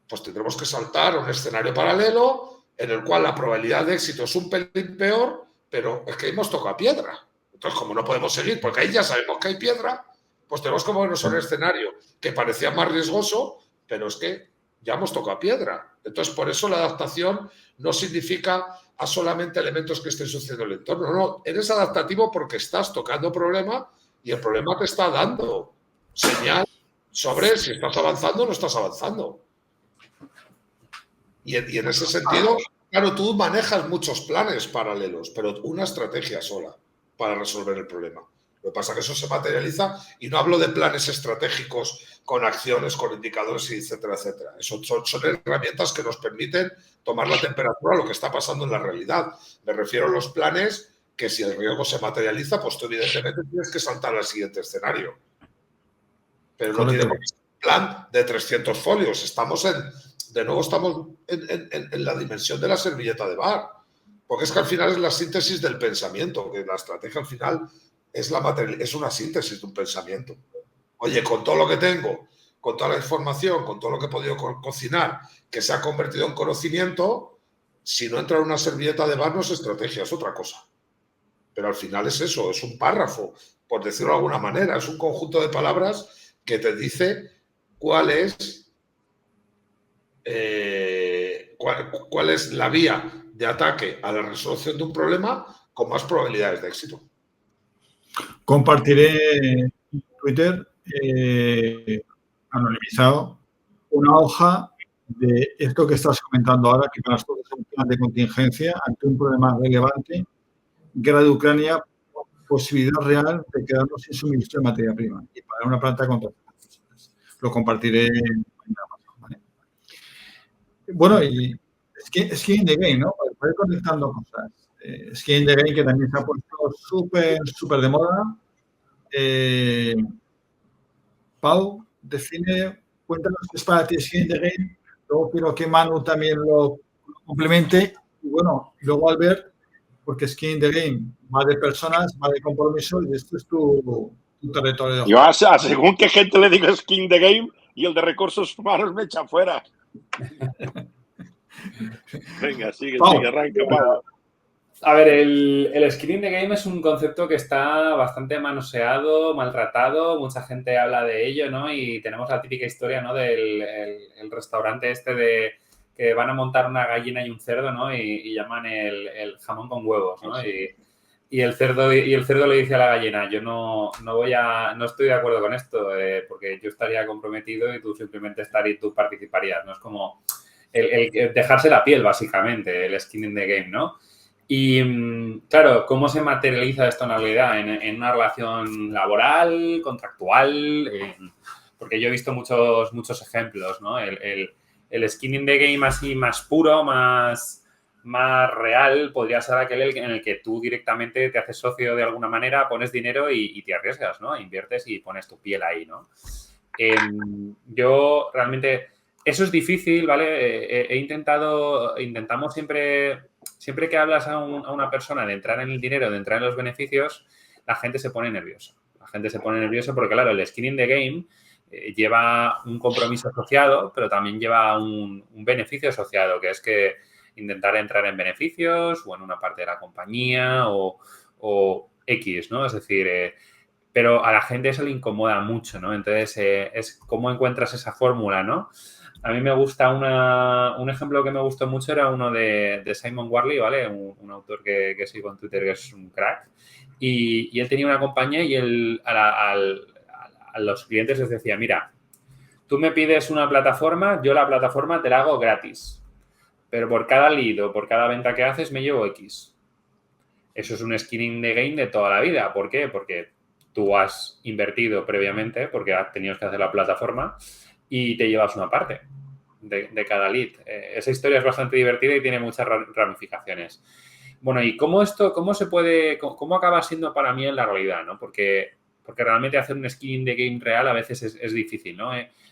pues tendremos que saltar a un escenario paralelo en el cual la probabilidad de éxito es un pelín peor, pero es que hemos tocado piedra. Entonces, como no podemos seguir, porque ahí ya sabemos que hay piedra, pues tenemos que movernos a un escenario que parecía más riesgoso, pero es que ya hemos tocado piedra. Entonces, por eso la adaptación no significa a solamente elementos que estén sucediendo en el entorno. No, eres adaptativo porque estás tocando problema y el problema te está dando señal sobre si estás avanzando o no estás avanzando. Y en ese sentido, claro, tú manejas muchos planes paralelos, pero una estrategia sola para resolver el problema. Lo que pasa es que eso se materializa y no hablo de planes estratégicos con acciones, con indicadores, etcétera, etcétera. Eso son herramientas que nos permiten tomar la temperatura a lo que está pasando en la realidad. Me refiero a los planes que si el riesgo se materializa, pues tú evidentemente tienes que saltar al siguiente escenario. Pero no tiene por qué ser un plan de 300 folios. De nuevo estamos en la dimensión de la servilleta de bar. Porque es que al final es la síntesis del pensamiento, que la estrategia al final es una síntesis de un pensamiento. Oye, con todo lo que tengo, con toda la información, con todo lo que he podido cocinar, que se ha convertido en conocimiento, si no entra en una servilleta de bar no es estrategia, es otra cosa. Pero al final es eso, es un párrafo, por decirlo de alguna manera, es un conjunto de palabras que te dice cuál es la vía de ataque a la resolución de un problema con más probabilidades de éxito. Compartiré en Twitter anonimizado una hoja de esto que estás comentando ahora, que para nosotros es un plan de contingencia ante un problema relevante, guerra de Ucrania, posibilidad real de quedarnos sin suministro de materia prima y para una planta contra las. Lo compartiré mañana, ¿vale? Bueno, y Skin in the Game, ¿no? Para ir conectando cosas. Skin in the Game, que también se ha puesto súper de moda. Pau, cuéntanos qué es para ti Skin in the Game. Luego quiero que Manu también lo complemente. Y bueno, luego Albert, porque Skin in the Game va de personas, va de compromiso y esto es tu territorio. Yo según qué gente le digo Skin in the Game y el de recursos humanos me echa fuera. Venga, sigue, arranca, Pau. A ver, el skin in the game es un concepto que está bastante manoseado, maltratado, mucha gente habla de ello, ¿no? Y tenemos la típica historia, ¿no? Del el restaurante este de que van a montar una gallina y un cerdo, ¿no? Y llaman el jamón con huevos, ¿no? Y el cerdo le dice a la gallina, yo no estoy de acuerdo con esto, porque yo estaría comprometido y tú simplemente tú participarías, ¿no? Es como el dejarse la piel, básicamente, el skin in the game, ¿no? Y, claro, ¿cómo se materializa esto en realidad? En una relación laboral, contractual, porque yo he visto muchos ejemplos, ¿no? El skin in the game así más puro, más real, podría ser aquel en el que tú directamente te haces socio de alguna manera, pones dinero y te arriesgas, ¿no? Inviertes y pones tu piel ahí, ¿no? Yo realmente... Eso es difícil, ¿vale? Intentamos siempre que hablas a una persona de entrar en el dinero, de entrar en los beneficios, la gente se pone nerviosa. La gente se pone nerviosa porque, claro, el skin in the game lleva un compromiso asociado, pero también lleva un beneficio asociado, que es que intentar entrar en beneficios o en una parte de la compañía o X, ¿no? Es decir, pero a la gente eso le incomoda mucho, ¿no? Entonces, es cómo encuentras esa fórmula, ¿no? A mí me gusta un ejemplo que me gustó mucho era uno de Simon Warley, ¿vale? Un autor que sigo en Twitter que es un crack. Y él tenía una compañía y él a los clientes les decía, mira, tú me pides una plataforma, yo la plataforma te la hago gratis. Pero por cada lead o por cada venta que haces me llevo X. Eso es un skin in the game de toda la vida. ¿Por qué? Porque tú has invertido previamente, porque has tenido que hacer la plataforma y te llevas una parte de cada lead. Esa historia es bastante divertida y tiene muchas ramificaciones. Bueno, ¿y cómo acaba siendo para mí en la realidad, ¿no? Porque realmente hacer un skin in the game real a veces es difícil, ¿no?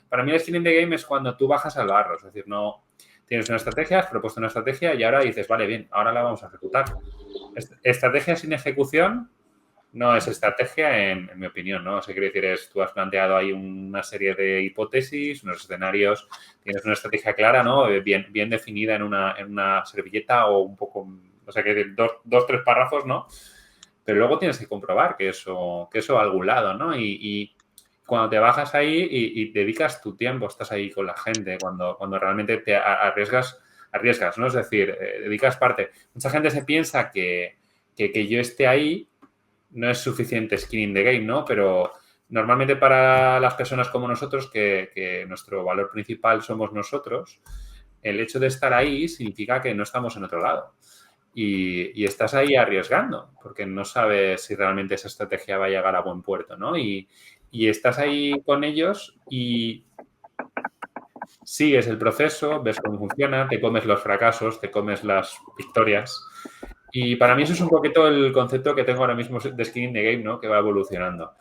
Para mí el skin in the game es cuando tú bajas al barro, es decir, no tienes una estrategia, has propuesto una estrategia y ahora dices, vale, bien, ahora la vamos a ejecutar. Estrategia sin ejecución no es estrategia, en mi opinión, ¿no? O sea, quiere decir, tú has planteado ahí una serie de hipótesis, unos escenarios, tienes una estrategia clara, ¿no? Bien definida en una servilleta o un poco, o sea, que dos, tres párrafos, ¿no? Pero luego tienes que comprobar que eso va a algún lado, ¿no? Y cuando te bajas ahí y dedicas tu tiempo, estás ahí con la gente, cuando realmente te arriesgas, ¿no? Es decir, dedicas parte. Mucha gente se piensa que yo esté ahí no es suficiente skin in the game, ¿no? Pero normalmente para las personas como nosotros, que nuestro valor principal somos nosotros, el hecho de estar ahí significa que no estamos en otro lado. Y estás ahí arriesgando, porque no sabes si realmente esa estrategia va a llegar a buen puerto, ¿no? Y estás ahí con ellos y sigues el proceso, ves cómo funciona, te comes los fracasos, te comes las victorias. Y para mí eso es un poquito el concepto que tengo ahora mismo de skin in the game, ¿no? Que va evolucionando.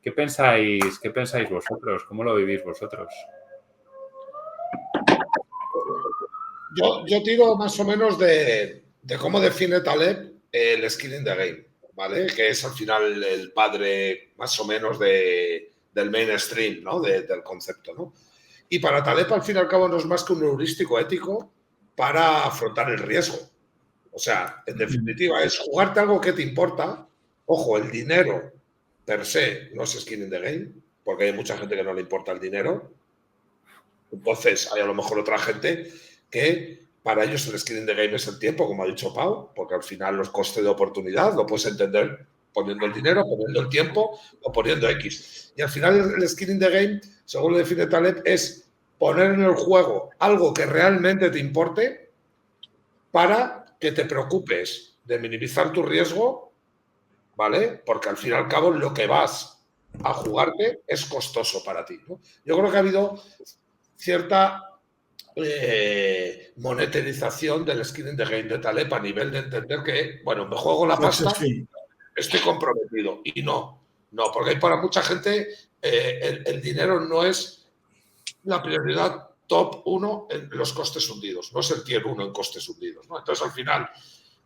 ¿Qué pensáis vosotros? ¿Cómo lo vivís vosotros? Yo tiro más o menos de cómo define Taleb el skin in the game, ¿vale? Que es al final el padre más o menos del mainstream, ¿no? Del concepto, ¿no? Y para Taleb, al fin y al cabo, no es más que un heurístico ético para afrontar el riesgo. O sea, en definitiva, es jugarte algo que te importa. Ojo, el dinero per se no es skin in the game, porque hay mucha gente que no le importa el dinero. Entonces, hay a lo mejor otra gente que para ellos el skin in the game es el tiempo, como ha dicho Pau, porque al final los costes de oportunidad lo puedes entender poniendo el dinero, poniendo el tiempo o poniendo X. Y al final el skin in the game, según lo define Taleb, es poner en el juego algo que realmente te importe para que te preocupes de minimizar tu riesgo, ¿vale? Porque al fin y al cabo lo que vas a jugarte es costoso para ti, ¿no? Yo creo que ha habido cierta monetarización del skin in the game de Taleb a nivel de entender que, bueno, me juego la pasta, estoy comprometido. Y no, porque hay para mucha gente el dinero no es la prioridad top 1 en los costes hundidos, no es el tier 1 en costes hundidos, ¿no? Entonces, al final,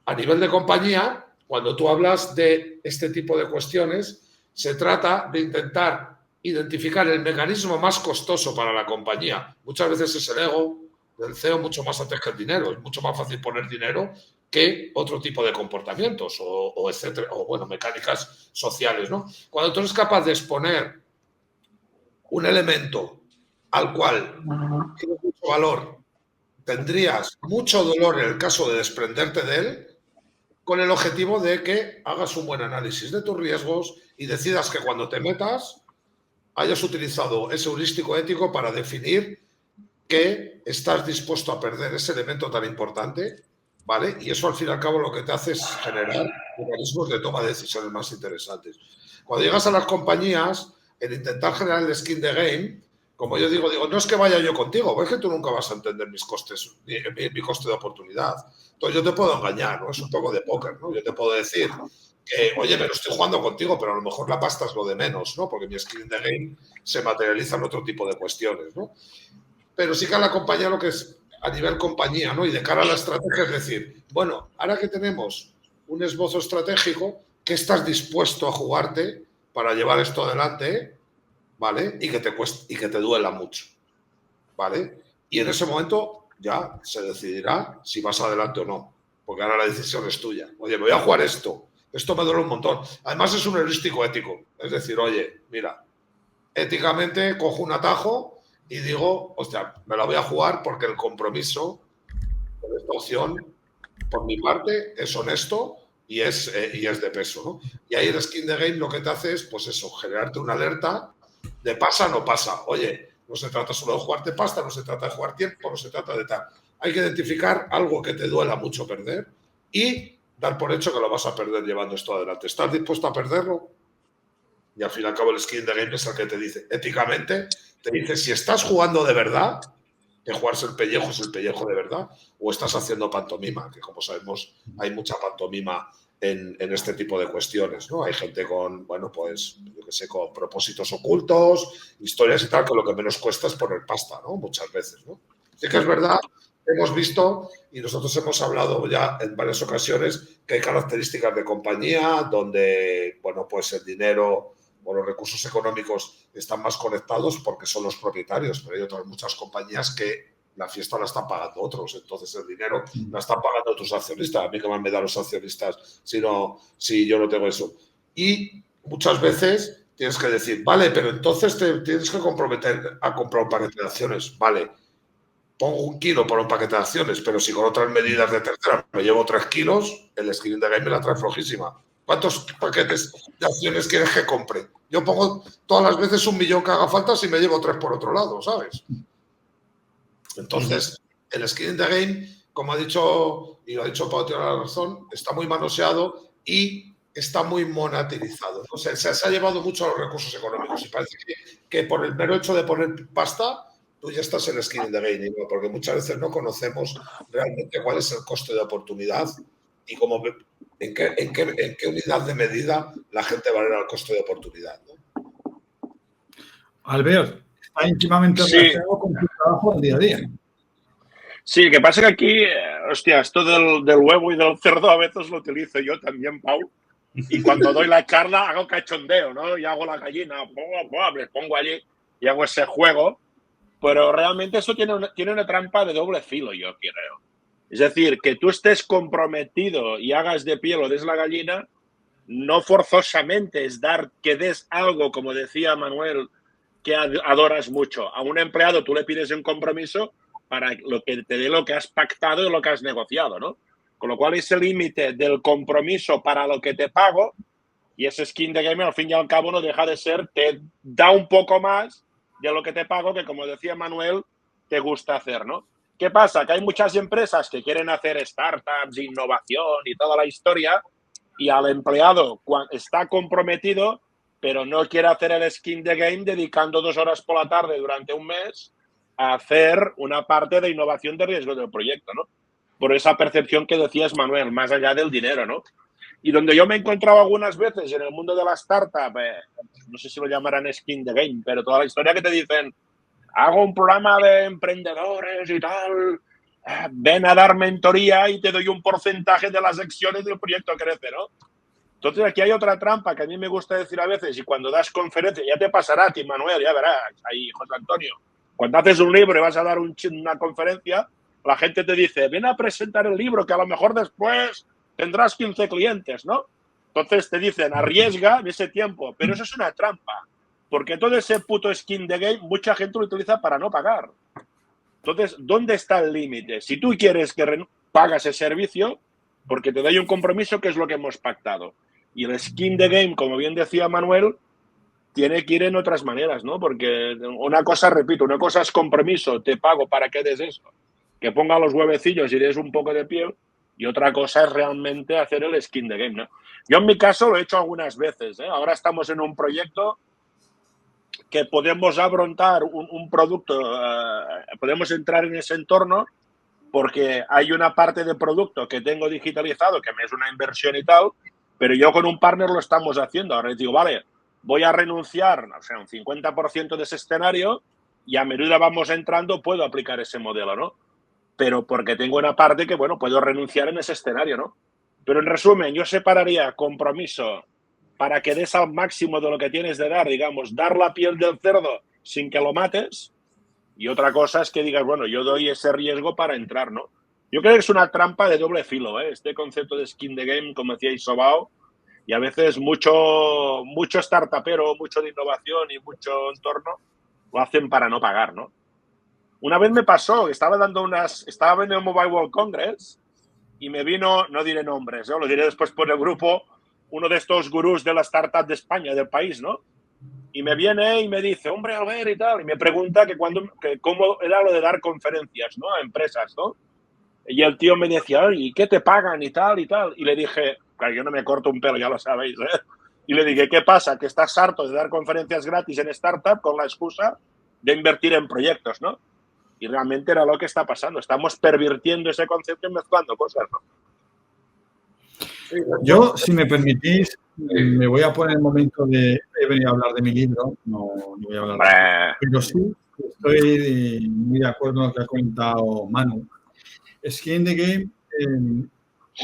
a nivel de compañía, cuando tú hablas de este tipo de cuestiones, se trata de intentar identificar el mecanismo más costoso para la compañía. Muchas veces es el ego del CEO mucho más antes que el dinero. Es mucho más fácil poner dinero que otro tipo de comportamientos o etcétera, o bueno, mecánicas sociales, ¿no? Cuando tú eres capaz de exponer un elemento al cual tienes mucho valor, tendrías mucho dolor en el caso de desprenderte de él, con el objetivo de que hagas un buen análisis de tus riesgos y decidas que cuando te metas hayas utilizado ese heurístico ético para definir que estás dispuesto a perder ese elemento tan importante, ¿vale? Y eso al fin y al cabo lo que te hace es generar mecanismos de toma de decisiones más interesantes. Cuando llegas a las compañías, el intentar generar el skin the game, como yo digo, no es que vaya yo contigo, es que tú nunca vas a entender mis costes, mi coste de oportunidad. Entonces yo te puedo engañar, ¿no? Es un poco de póker, ¿no? Yo te puedo decir que, oye, me lo estoy jugando contigo, pero a lo mejor la pasta es lo de menos, ¿no? Porque mi skin the game se materializa en otro tipo de cuestiones, ¿no? Pero sí que a la compañía lo que es a nivel compañía, ¿no? Y de cara a la estrategia es decir, bueno, ahora que tenemos un esbozo estratégico, ¿qué estás dispuesto a jugarte para llevar esto adelante, ¿vale? Y que te cueste, y que te duela mucho, ¿vale? Y en ese momento ya se decidirá si vas adelante o no, porque ahora la decisión es tuya. Oye, me voy a jugar esto Esto me duele un montón. Además es un heurístico ético. Es decir, oye, mira, éticamente cojo un atajo y digo, hostia, me la voy a jugar porque el compromiso con esta opción, por mi parte, es honesto y es de peso, ¿no? Y ahí el skin the game lo que te hace es, pues eso, generarte una alerta de pasa o no pasa. Oye, no se trata solo de jugarte pasta, no se trata de jugar tiempo, no se trata de tal. Hay que identificar algo que te duela mucho perder y dar por hecho que lo vas a perder llevando esto adelante. ¿Estás dispuesto a perderlo? Y al fin y al cabo el skin the game es el que te dice, éticamente, te dice si estás jugando de verdad, que jugarse el pellejo es el pellejo de verdad, o estás haciendo pantomima, que como sabemos hay mucha pantomima en este tipo de cuestiones, ¿no? Hay gente con, bueno, pues, yo qué sé, con propósitos ocultos, historias y tal, que lo que menos cuesta es poner pasta, ¿no? Muchas veces, ¿no? Sí que es verdad, hemos visto y nosotros hemos hablado ya en varias ocasiones que hay características de compañía donde, bueno, pues el dinero o los recursos económicos están más conectados porque son los propietarios, pero hay otras muchas compañías que la fiesta la están pagando otros, entonces el dinero la están pagando tus accionistas. A mí que más me dan los accionistas si yo no tengo eso. Y muchas veces tienes que decir, vale, pero entonces te tienes que comprometer a comprar un paquete de acciones, vale, pongo 1 kilo por un paquete de acciones, pero si con otras medidas de tercera me llevo 3 kilos, el skin de game me la trae flojísima. ¿Cuántos paquetes de acciones quieres que compre? Yo pongo todas las veces 1 millón que haga falta si me llevo 3 por otro lado, ¿sabes? Entonces, el skin the game, como ha dicho, y lo ha dicho Pau, tiene la razón, está muy manoseado y está muy monetizado. O sea, se ha llevado mucho a los recursos económicos y parece que por el mero hecho de poner pasta, tú ya estás en skin the game, ¿no? Porque muchas veces no conocemos realmente cuál es el coste de oportunidad y cómo, en qué unidad de medida la gente valora el coste de oportunidad, ¿no? Albert, está íntimamente relacionado con tu trabajo del día a día. Sí, lo que pasa que aquí, hostia, esto del huevo y del cerdo a veces lo utilizo yo también, Pau. Y cuando doy la charla hago cachondeo, ¿no? Y hago la gallina, les pongo allí y hago ese juego. Pero realmente eso tiene una trampa de doble filo, yo creo. Es decir, que tú estés comprometido y hagas de pie lo des la gallina, no forzosamente es que des algo, como decía Manuel, que adoras mucho. A un empleado tú le pides un compromiso para lo que te dé lo que has pactado y lo que has negociado, ¿no? Con lo cual ese límite del compromiso para lo que te pago y ese skin de gamer al fin y al cabo no deja de ser, te da un poco más de lo que te pago que, como decía Manuel, te gusta hacer, ¿no? ¿Qué pasa? Que hay muchas empresas que quieren hacer startups, innovación y toda la historia y al empleado está comprometido pero no quiere hacer el skin de game dedicando 2 horas por la tarde durante un mes a hacer una parte de innovación de riesgo del proyecto, ¿no? Por esa percepción que decías, Manuel, más allá del dinero, ¿no? Y donde yo me he encontrado algunas veces en el mundo de la startup, no sé si lo llamarán skin the game, pero toda la historia que te dicen, hago un programa de emprendedores y tal, ven a dar mentoría y te doy un porcentaje de las acciones del proyecto crece, ¿no? Entonces aquí hay otra trampa que a mí me gusta decir a veces y cuando das conferencia, ya te pasará a ti, Manuel, ya verás, ahí José Antonio, cuando haces un libro y vas a dar una conferencia, la gente te dice, ven a presentar el libro que a lo mejor después tendrás 15 clientes, ¿no? Entonces te dicen, arriesga ese tiempo, pero eso es una trampa, porque todo ese puto skin de game mucha gente lo utiliza para no pagar. Entonces, ¿dónde está el límite? Si tú quieres que pagas ese servicio, porque te doy un compromiso, que es lo que hemos pactado. Y el skin de game, como bien decía Manuel, tiene que ir en otras maneras, ¿no? Porque una cosa, repito, una cosa es compromiso, te pago para que des eso, que ponga los huevecillos y des un poco de piel, y otra cosa es realmente hacer el skin de game, ¿no? Yo en mi caso lo he hecho algunas veces, ¿eh? Ahora estamos en un proyecto que podemos afrontar un producto, podemos entrar en ese entorno porque hay una parte de producto que tengo digitalizado, que me es una inversión y tal, pero yo con un partner lo estamos haciendo. Ahora les digo, vale, voy a renunciar, o sea, un 50% de ese escenario y a medida vamos entrando puedo aplicar ese modelo, ¿no? Pero porque tengo una parte que, bueno, puedo renunciar en ese escenario, ¿no? Pero en resumen, yo separaría compromiso para que des al máximo de lo que tienes de dar, digamos, dar la piel del cerdo sin que lo mates. Y otra cosa es que digas, bueno, yo doy ese riesgo para entrar, ¿no? Yo creo que es una trampa de doble filo, ¿eh? Este concepto de skin the game, como decía Isobao, Y a veces mucho startupero, mucho de innovación y mucho entorno lo hacen para no pagar, ¿no? Una vez me pasó, estaba en el Mobile World Congress y me vino, no diré nombres, ¿no? Lo diré después por el grupo, uno de estos gurús de la startup de España, del país, ¿no? Y me viene y me dice, hombre, Albert y tal, y me pregunta que cómo era lo de dar conferencias, ¿no? A empresas, ¿no? Y el tío me decía, ¿y qué te pagan y tal y tal? Y le dije, claro, yo no me corto un pelo, ya lo sabéis, ¿eh? Y le dije, ¿qué pasa? Que estás harto de dar conferencias gratis en startup con la excusa de invertir en proyectos, ¿no? Y realmente era lo que está pasando. Estamos pervirtiendo ese concepto y mezclando cosas, ¿no? Yo, si me permitís, me voy a poner el momento de... He venido a hablar de mi libro, no voy a hablar pero sí, estoy muy de acuerdo con lo que ha comentado Manu. Skin in the Game,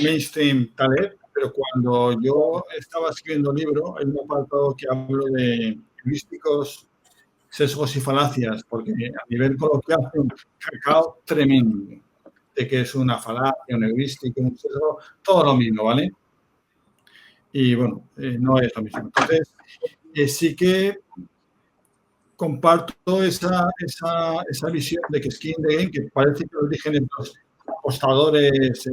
mainstream talent, pero cuando yo estaba escribiendo el libro, hay un apartado que hablo de heurísticos, sesgos y falacias, porque a nivel coloquial hace un cacao tremendo de que es una falacia, un heurístico, un sesgo, todo lo mismo, ¿vale? Y bueno, no es lo mismo. Entonces, sí que comparto esa visión de que Skin in the Game, que parece que los orígenes de los apostadores,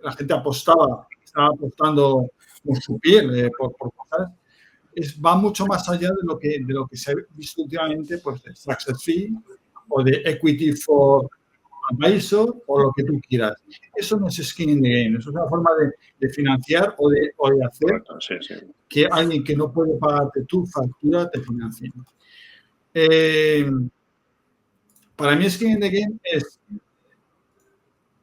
la gente estaba apostando con su piel por cosas, va mucho más allá de lo que se ha visto últimamente, pues de Success Fee o de Equity for Advisor o lo que tú quieras. Eso no es Skin in the Game, eso es una forma de financiar o de hacer que alguien que no puede pagarte tu factura te financie. Para mí Skin in the Game es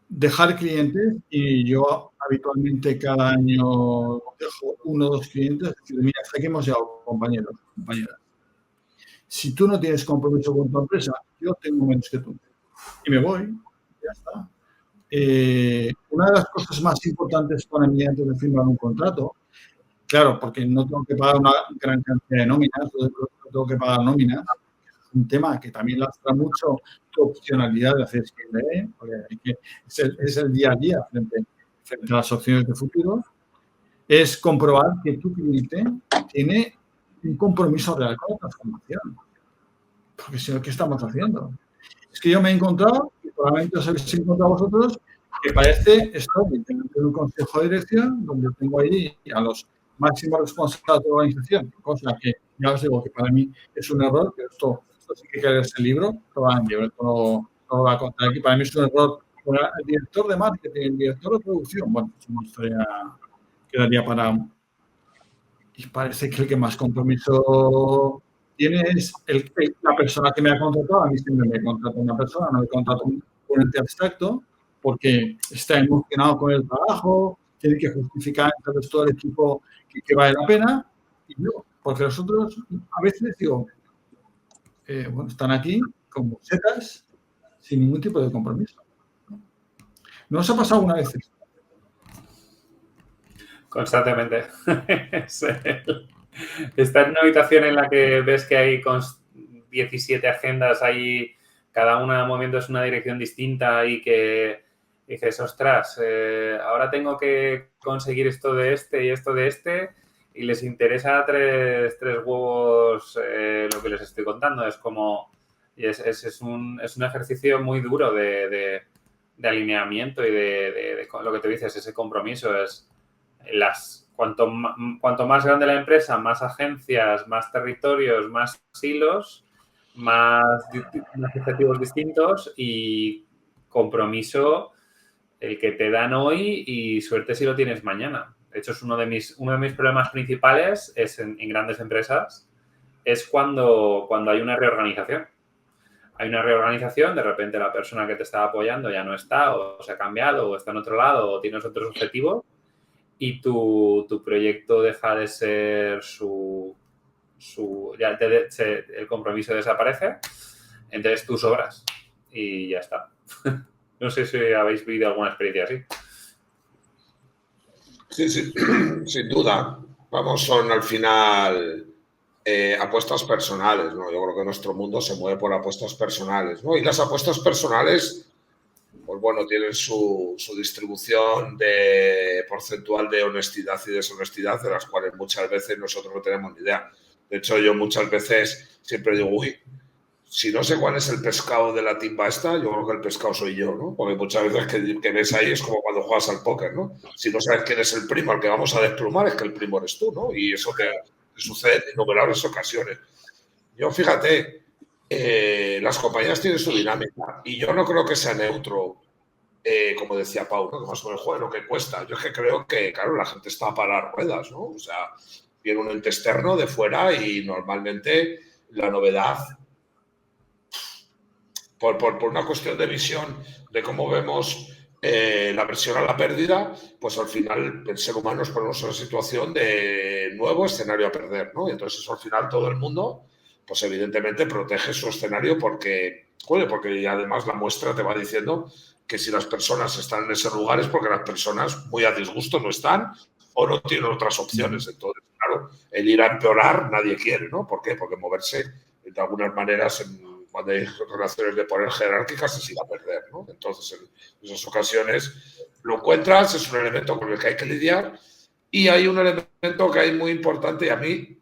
dejar clientes, y yo habitualmente cada año dejo 1 o 2 clientes, decir, mira, hasta aquí hemos llegado, compañeras. Si tú no tienes compromiso con tu empresa, yo tengo menos que tú. Y me voy, ya está. Una de las cosas más importantes para mí antes de firmar un contrato, claro, porque no tengo que pagar una gran cantidad de nóminas, no tengo que pagar nóminas, un tema que también lastra mucho tu opcionalidad de hacer Skin in the Game, porque es el día a día frente a las opciones de futuro, es comprobar que tu cliente tiene un compromiso real con la transformación. Porque si no, ¿qué estamos haciendo? Es que yo me he encontrado, y probablemente os habéis encontrado vosotros, que parece esto, que tengo un consejo de dirección donde tengo ahí a los máximos responsables de la organización, cosa que ya os digo que para mí es un error, pero esto sí que queda en ese libro, no lo va a contar aquí. Para mí es un error. El director de marketing, el director de producción, bueno, es una historia que daría para... Y parece que el que más compromiso tiene es la persona que me ha contratado. A mí siempre me contrata una persona, no me contrata un ente abstracto, porque está emocionado con el trabajo, tiene que justificar entonces todo el equipo que vale la pena. Y yo, porque nosotros a veces digo, bueno, están aquí como setas sin ningún tipo de compromiso. ¿No os ha pasado alguna vez esto? Constantemente. Estás en una habitación en la que ves que hay 17 agendas ahí, cada una moviéndose en una dirección distinta y que dices, ostras, ahora tengo que conseguir esto de este y esto de este, y les interesa tres huevos lo que les estoy contando. Es como... Es un ejercicio muy duro de alineamiento y de lo que te dices, ese compromiso. Es cuanto más grande la empresa, más agencias, más territorios, más silos, más objetivos distintos y compromiso el que te dan hoy y suerte si lo tienes mañana. De hecho, es uno de mis problemas principales es en grandes empresas, es cuando hay una reorganización. Hay una reorganización, de repente la persona que te estaba apoyando ya no está, o se ha cambiado, o está en otro lado, o tienes otros objetivos, y tu proyecto deja de ser el compromiso desaparece, entonces tú sobras y ya está. No sé si habéis vivido alguna experiencia así. Sí, sin duda. Vamos, son al final apuestas personales, ¿no? Yo creo que nuestro mundo se mueve por apuestas personales, ¿no? Y las apuestas personales pues bueno, tienen su distribución de porcentual de honestidad y deshonestidad, de las cuales muchas veces nosotros no tenemos ni idea. De hecho, yo muchas veces siempre digo, uy, si no sé cuál es el pescado de la timba esta, yo creo que el pescado soy yo, ¿no? Porque muchas veces que ves ahí es como cuando juegas al póker, ¿no? Si no sabes quién es el primo al que vamos a desplumar, es que el primo eres tú, ¿no? Y eso te sucede en innumerables ocasiones. Yo, fíjate, las compañías tienen su dinámica y yo no creo que sea neutro, como decía Pau, ¿no? Que más o menos, joder, lo que cuesta. Yo es que creo que, claro, la gente está para las ruedas, ¿no? O sea, viene un ente externo de fuera y normalmente la novedad, por una cuestión de visión de cómo vemos la versión a la pérdida, pues al final el ser humano nos ponemos en una situación de nuevo escenario a perder, ¿no? Y entonces eso al final todo el mundo, pues evidentemente protege su escenario porque además la muestra te va diciendo que si las personas están en ese lugar es porque las personas muy a disgusto no están o no tienen otras opciones. Entonces, claro, el ir a empeorar nadie quiere, ¿no? ¿Por qué? Porque moverse de algunas maneras cuando hay relaciones de poder jerárquicas se sigue a perder, ¿no? Entonces, en esas ocasiones lo encuentras, es un elemento con el que hay que lidiar y hay un elemento que hay muy importante y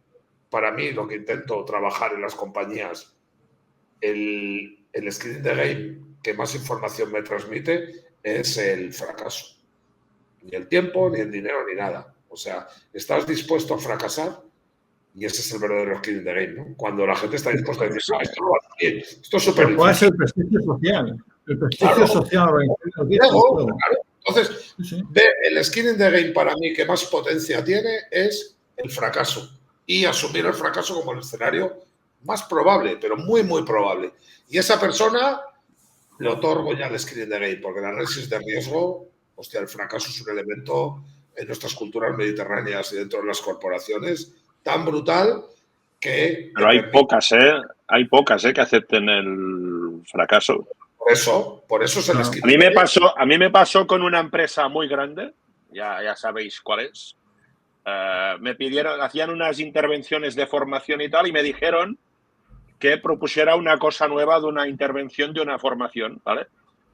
para mí, lo que intento trabajar en las compañías, el skin in the game que más información me transmite es el fracaso. Ni el tiempo, ni el dinero, ni nada. O sea, ¿estás dispuesto a fracasar? Y ese es el verdadero skin in the game, ¿no? Cuando la gente está dispuesta a decir, no, esto no va a salir, esto es súper difícil. ¿Cuál es el prestigio social? El prestigio Claro. social. Claro. Entonces, el skin in the game para mí que más potencia tiene es el fracaso. Y asumir el fracaso como el escenario más probable, pero muy, muy probable. Y esa persona le otorgo ya el skin in the game, porque el análisis de riesgo, hostia, el fracaso es un elemento en nuestras culturas mediterráneas y dentro de las corporaciones tan brutal que... Pero hay pocas, Hay pocas, que acepten el fracaso. Por eso es el skin in the game. A mí me pasó con una empresa muy grande, ya sabéis cuál es. Me pidieron, hacían unas intervenciones de formación y tal, y me dijeron que propusiera una cosa nueva de una intervención de una formación, ¿vale?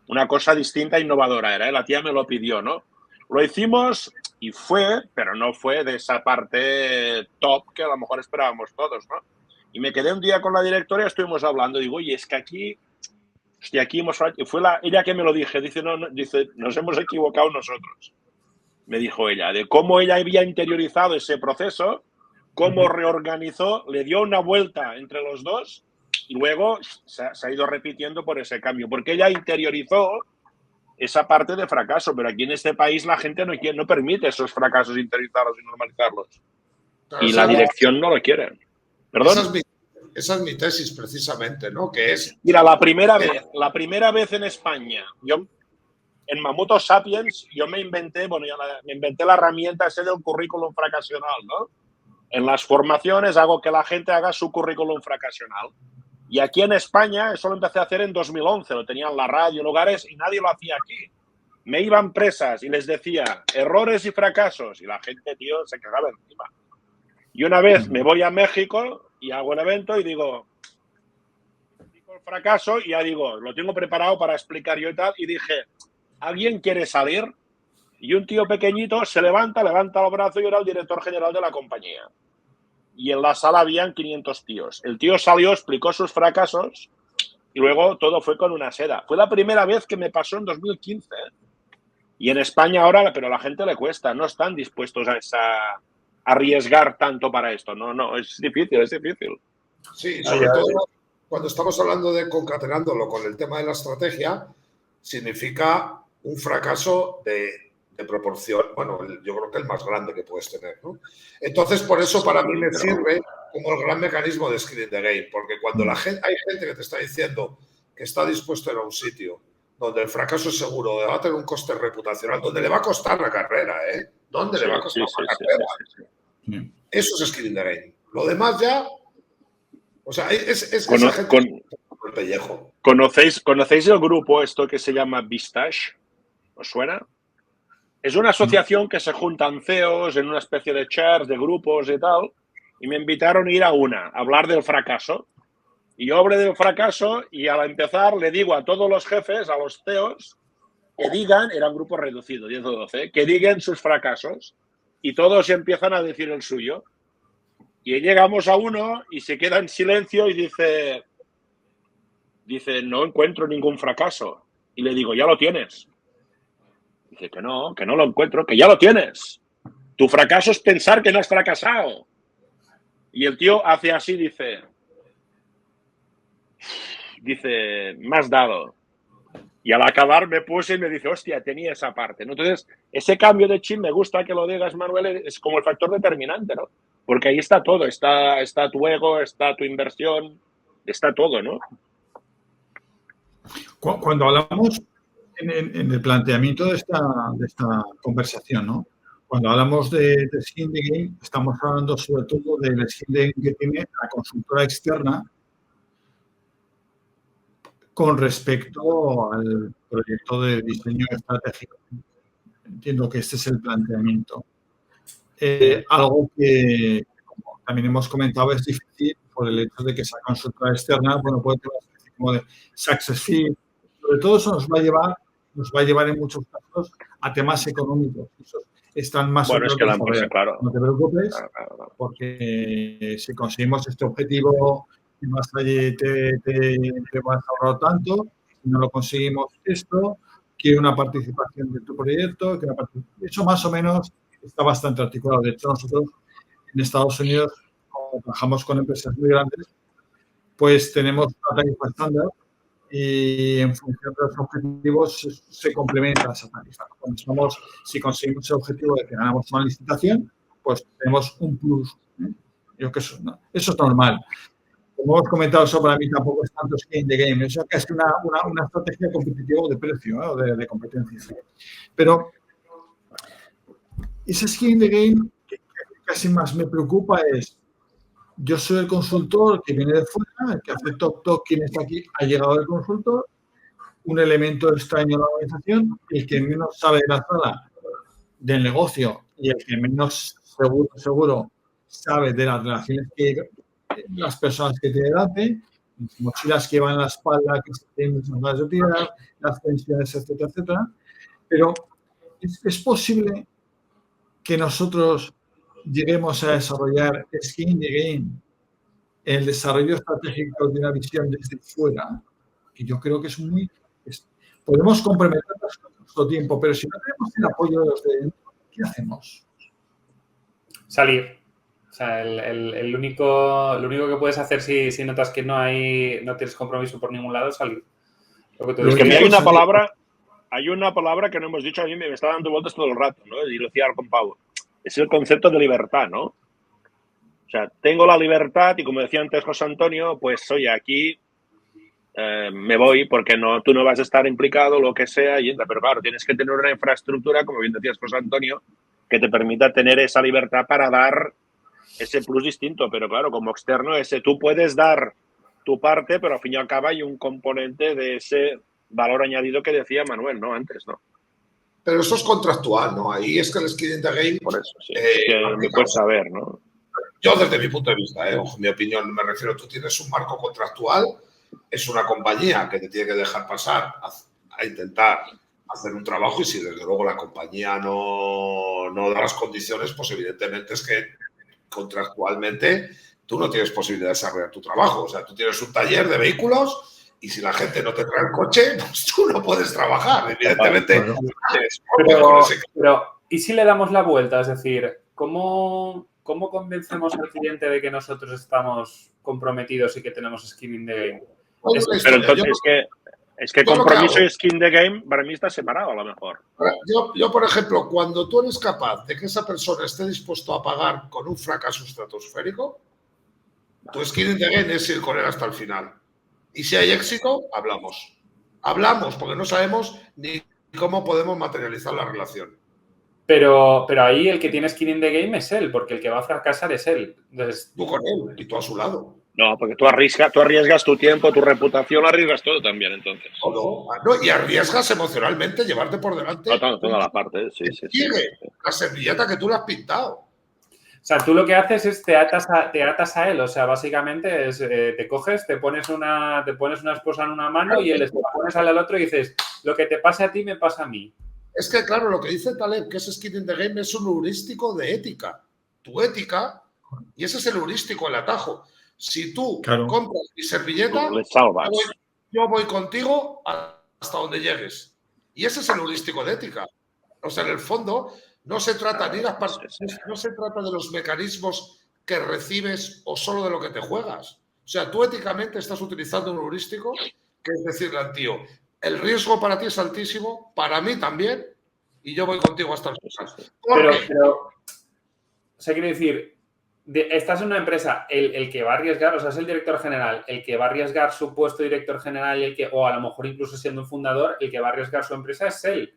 Una cosa distinta, innovadora era, la tía me lo pidió, ¿no? Lo hicimos y fue, pero no fue de esa parte top que a lo mejor esperábamos todos, ¿no? Y me quedé un día con la directora y estuvimos hablando, digo, oye, es que aquí hemos... Y fue ella que me lo dice, dice, nos hemos equivocado nosotros. Me dijo ella, de cómo ella había interiorizado ese proceso, cómo reorganizó, le dio una vuelta entre los dos y luego se ha ido repitiendo por ese cambio, porque ella interiorizó esa parte de fracaso, pero aquí en este país la gente no permite esos fracasos interiorizarlos y normalizarlos. Claro, y la dirección no lo quiere. ¿Perdón? Esa es mi tesis precisamente, ¿no? Que es... Mira, la primera vez en España, en Mamuto Sapiens, yo me inventé la herramienta ese del currículum fracasional, ¿no? En las formaciones hago que la gente haga su currículum fracasional. Y aquí en España eso lo empecé a hacer en 2011, lo tenía en la radio, en lugares, y nadie lo hacía aquí. Me iba a empresas y les decía errores y fracasos, y la gente, tío, se cagaba encima. Y una vez me voy a México y hago un evento y digo el fracaso, y ya digo, lo tengo preparado para explicar yo y tal, y dije, ¿alguien quiere salir? Y un tío pequeñito se levanta los brazos y era el director general de la compañía. Y en la sala habían 500 tíos. El tío salió, explicó sus fracasos y luego todo fue con una seda. Fue la primera vez que me pasó en 2015. Y en España ahora, pero a la gente le cuesta. No están dispuestos a arriesgar tanto para esto. No, es difícil. Sí, sobre todo cuando estamos hablando de concatenándolo con el tema de la estrategia, significa un fracaso de proporción, bueno, yo creo que el más grande que puedes tener, ¿no? Entonces, por eso para mí me sirve como el gran mecanismo de skin in the game, porque cuando hay gente que te está diciendo que está dispuesto a ir a un sitio donde el fracaso es seguro, donde va a tener un coste reputacional, donde le va a costar la carrera, ¿Dónde le va a costar la carrera? Sí. Eso es skin in the game. Lo demás ya, o sea, esa gente el pellejo. ¿Conocéis el grupo esto que se llama Vistage? ¿Os suena? Es una asociación que se juntan CEOs en una especie de chats, de grupos y tal, y me invitaron a ir a hablar del fracaso. Y yo hablé del fracaso y al empezar le digo a todos los jefes, a los CEOs, que digan, era un grupo reducido, 10 o 12, que digan sus fracasos y todos empiezan a decir el suyo. Y llegamos a uno y se queda en silencio y dice, no encuentro ningún fracaso. Y le digo, ya lo tienes. Dice que no lo encuentro, que ya lo tienes. Tu fracaso es pensar que no has fracasado. Y el tío hace así, dice, me has dado. Y al acabar me puse y me dice, hostia, tenía esa parte, ¿no? Entonces, ese cambio de chip, me gusta que lo digas, Manuel, es como el factor determinante, ¿no? Porque ahí está todo, está tu ego, está tu inversión, está todo, ¿no? Cuando hablamos en el planteamiento de esta conversación, ¿no? Cuando hablamos de skin in the game, estamos hablando sobre todo del skin in the game que tiene la consultora externa con respecto al proyecto de diseño estratégico. Entiendo que este es el planteamiento. Algo que, como también hemos comentado, es difícil por el hecho de que esa consultora externa, bueno, puede tener una especie como de success fee. Sobre todo eso nos va a llevar en muchos casos a temas económicos. Esos están más bueno, es que la empresa, claro. No te preocupes, porque si conseguimos este objetivo, más allí te vas a ahorrar tanto. Si no lo conseguimos esto, quiero una participación de tu proyecto. Eso más o menos está bastante articulado. De hecho, nosotros en Estados Unidos, como trabajamos con empresas muy grandes, pues tenemos una tarifa estándar y en función de los objetivos se complementa esa tarifa. Si conseguimos el objetivo de que ganamos una licitación, pues tenemos un plus. Yo que eso es normal. Como hemos comentado, eso para mí tampoco es tanto skin in the game. Eso es casi una estrategia competitiva de precio, o de competencia. Pero ese skin in the game que casi más me preocupa es, yo soy el consultor que viene de fuera, el que hace toc, quién está aquí, ha llegado el consultor, un elemento extraño en la organización, el que menos sabe de la sala del negocio y el que menos seguro sabe de las relaciones que las personas que tiene delante, las mochilas que van en la espalda, que se tienen muchas ganas de tirar, las tensiones, etcétera, etcétera. Pero es posible que nosotros lleguemos a desarrollar skin in the game, el desarrollo estratégico de una visión desde fuera, que yo creo que es podemos comprometernos con nuestro tiempo, pero si no tenemos el apoyo de los de dentro, ¿qué hacemos? Salir. O sea, lo único que puedes hacer si notas que no tienes compromiso por ningún lado es salir. Es que hay una palabra que no hemos dicho, a mí me está dando vueltas todo el rato, ¿no? Y lo decía con Pau. Es el concepto de libertad, ¿no? O sea, tengo la libertad y como decía antes José Antonio, pues oye, aquí me voy porque tú no vas a estar implicado, lo que sea, y entra. Pero claro, tienes que tener una infraestructura, como bien decías José Antonio, que te permita tener esa libertad para dar ese plus distinto. Pero claro, como externo, tú puedes dar tu parte, pero al fin y al cabo hay un componente de ese valor añadido que decía Manuel, ¿no? Antes, ¿no? Pero eso es contractual, ¿no? Ahí es que el skin in the game... Por eso, sí. Es que me puedes saber, ¿no? Yo, desde mi punto de vista, mi opinión, me refiero, tú tienes un marco contractual, es una compañía que te tiene que dejar pasar a intentar hacer un trabajo y si desde luego la compañía no da las condiciones, pues evidentemente es que contractualmente tú no tienes posibilidad de desarrollar tu trabajo. O sea, tú tienes un taller de vehículos y si la gente no te trae el coche, pues tú no puedes trabajar. Evidentemente. Pero, ¿y si le damos la vuelta? Es decir, ¿cómo convencemos al cliente de que nosotros estamos comprometidos y que tenemos skin in the game? Pero entonces es que compromiso y skin in the game para mí está separado a lo mejor. Yo, por ejemplo, cuando tú eres capaz de que esa persona esté dispuesto a pagar con un fracaso estratosférico, tu skin in the game es ir con él hasta el final. Y si hay éxito, hablamos. Hablamos porque no sabemos ni cómo podemos materializar la relación. Pero ahí el que tiene skin in the game es él, porque el que va a fracasar es él. Entonces, tú con él y tú a su lado. No, porque tú arriesgas tu tiempo, tu reputación, arriesgas todo también, entonces. No, y arriesgas emocionalmente llevarte por delante. Toda la parte, sí. La servilleta que tú le has pintado. O sea, tú lo que haces es te atas a él. O sea, básicamente es te coges, te pones una esposa en una mano y él te pones al otro y dices, lo que te pase a ti me pasa a mí. Es que, claro, lo que dice Taleb, que es Skin in the Game, es un heurístico de ética. Tu ética, y ese es el heurístico, el atajo. Si tú compras mi servilleta, yo voy contigo hasta donde llegues. Y ese es el heurístico de ética. O sea, en el fondo, no se trata no se trata de los mecanismos que recibes o solo de lo que te juegas. O sea, tú éticamente estás utilizando un heurístico que es decirle al tío, el riesgo para ti es altísimo, para mí también, y yo voy contigo hasta el final. Pero, o sea, quiero decir, estás en una empresa, el que va a arriesgar, o sea, es el director general, el que va a arriesgar su puesto de director general, o a lo mejor incluso siendo un fundador, el que va a arriesgar su empresa es él.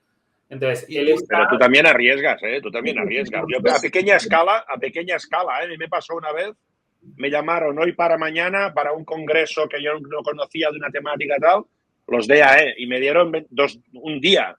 Entonces, Pero tú también arriesgas, ¿eh? Tú también arriesgas. Yo, a pequeña escala, ¿eh? A mí me pasó una vez, me llamaron hoy para mañana para un congreso que yo no conocía de una temática tal, los DAE, y me dieron un día.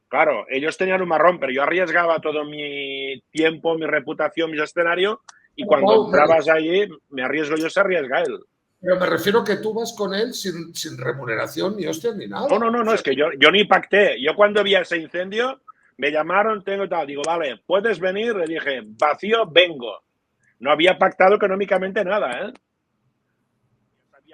Claro, ellos tenían un marrón, pero yo arriesgaba todo mi tiempo, mi reputación, mi escenario, y cuando entrabas allí, me arriesgo yo, se arriesga él. Pero me refiero que tú vas con él sin remuneración ni hostia ni nada. No, es que yo ni pacté. Yo cuando vi ese incendio, me llamaron, tengo tal, digo, vale, ¿puedes venir? Le dije, vacío, vengo. No había pactado económicamente nada, ¿eh?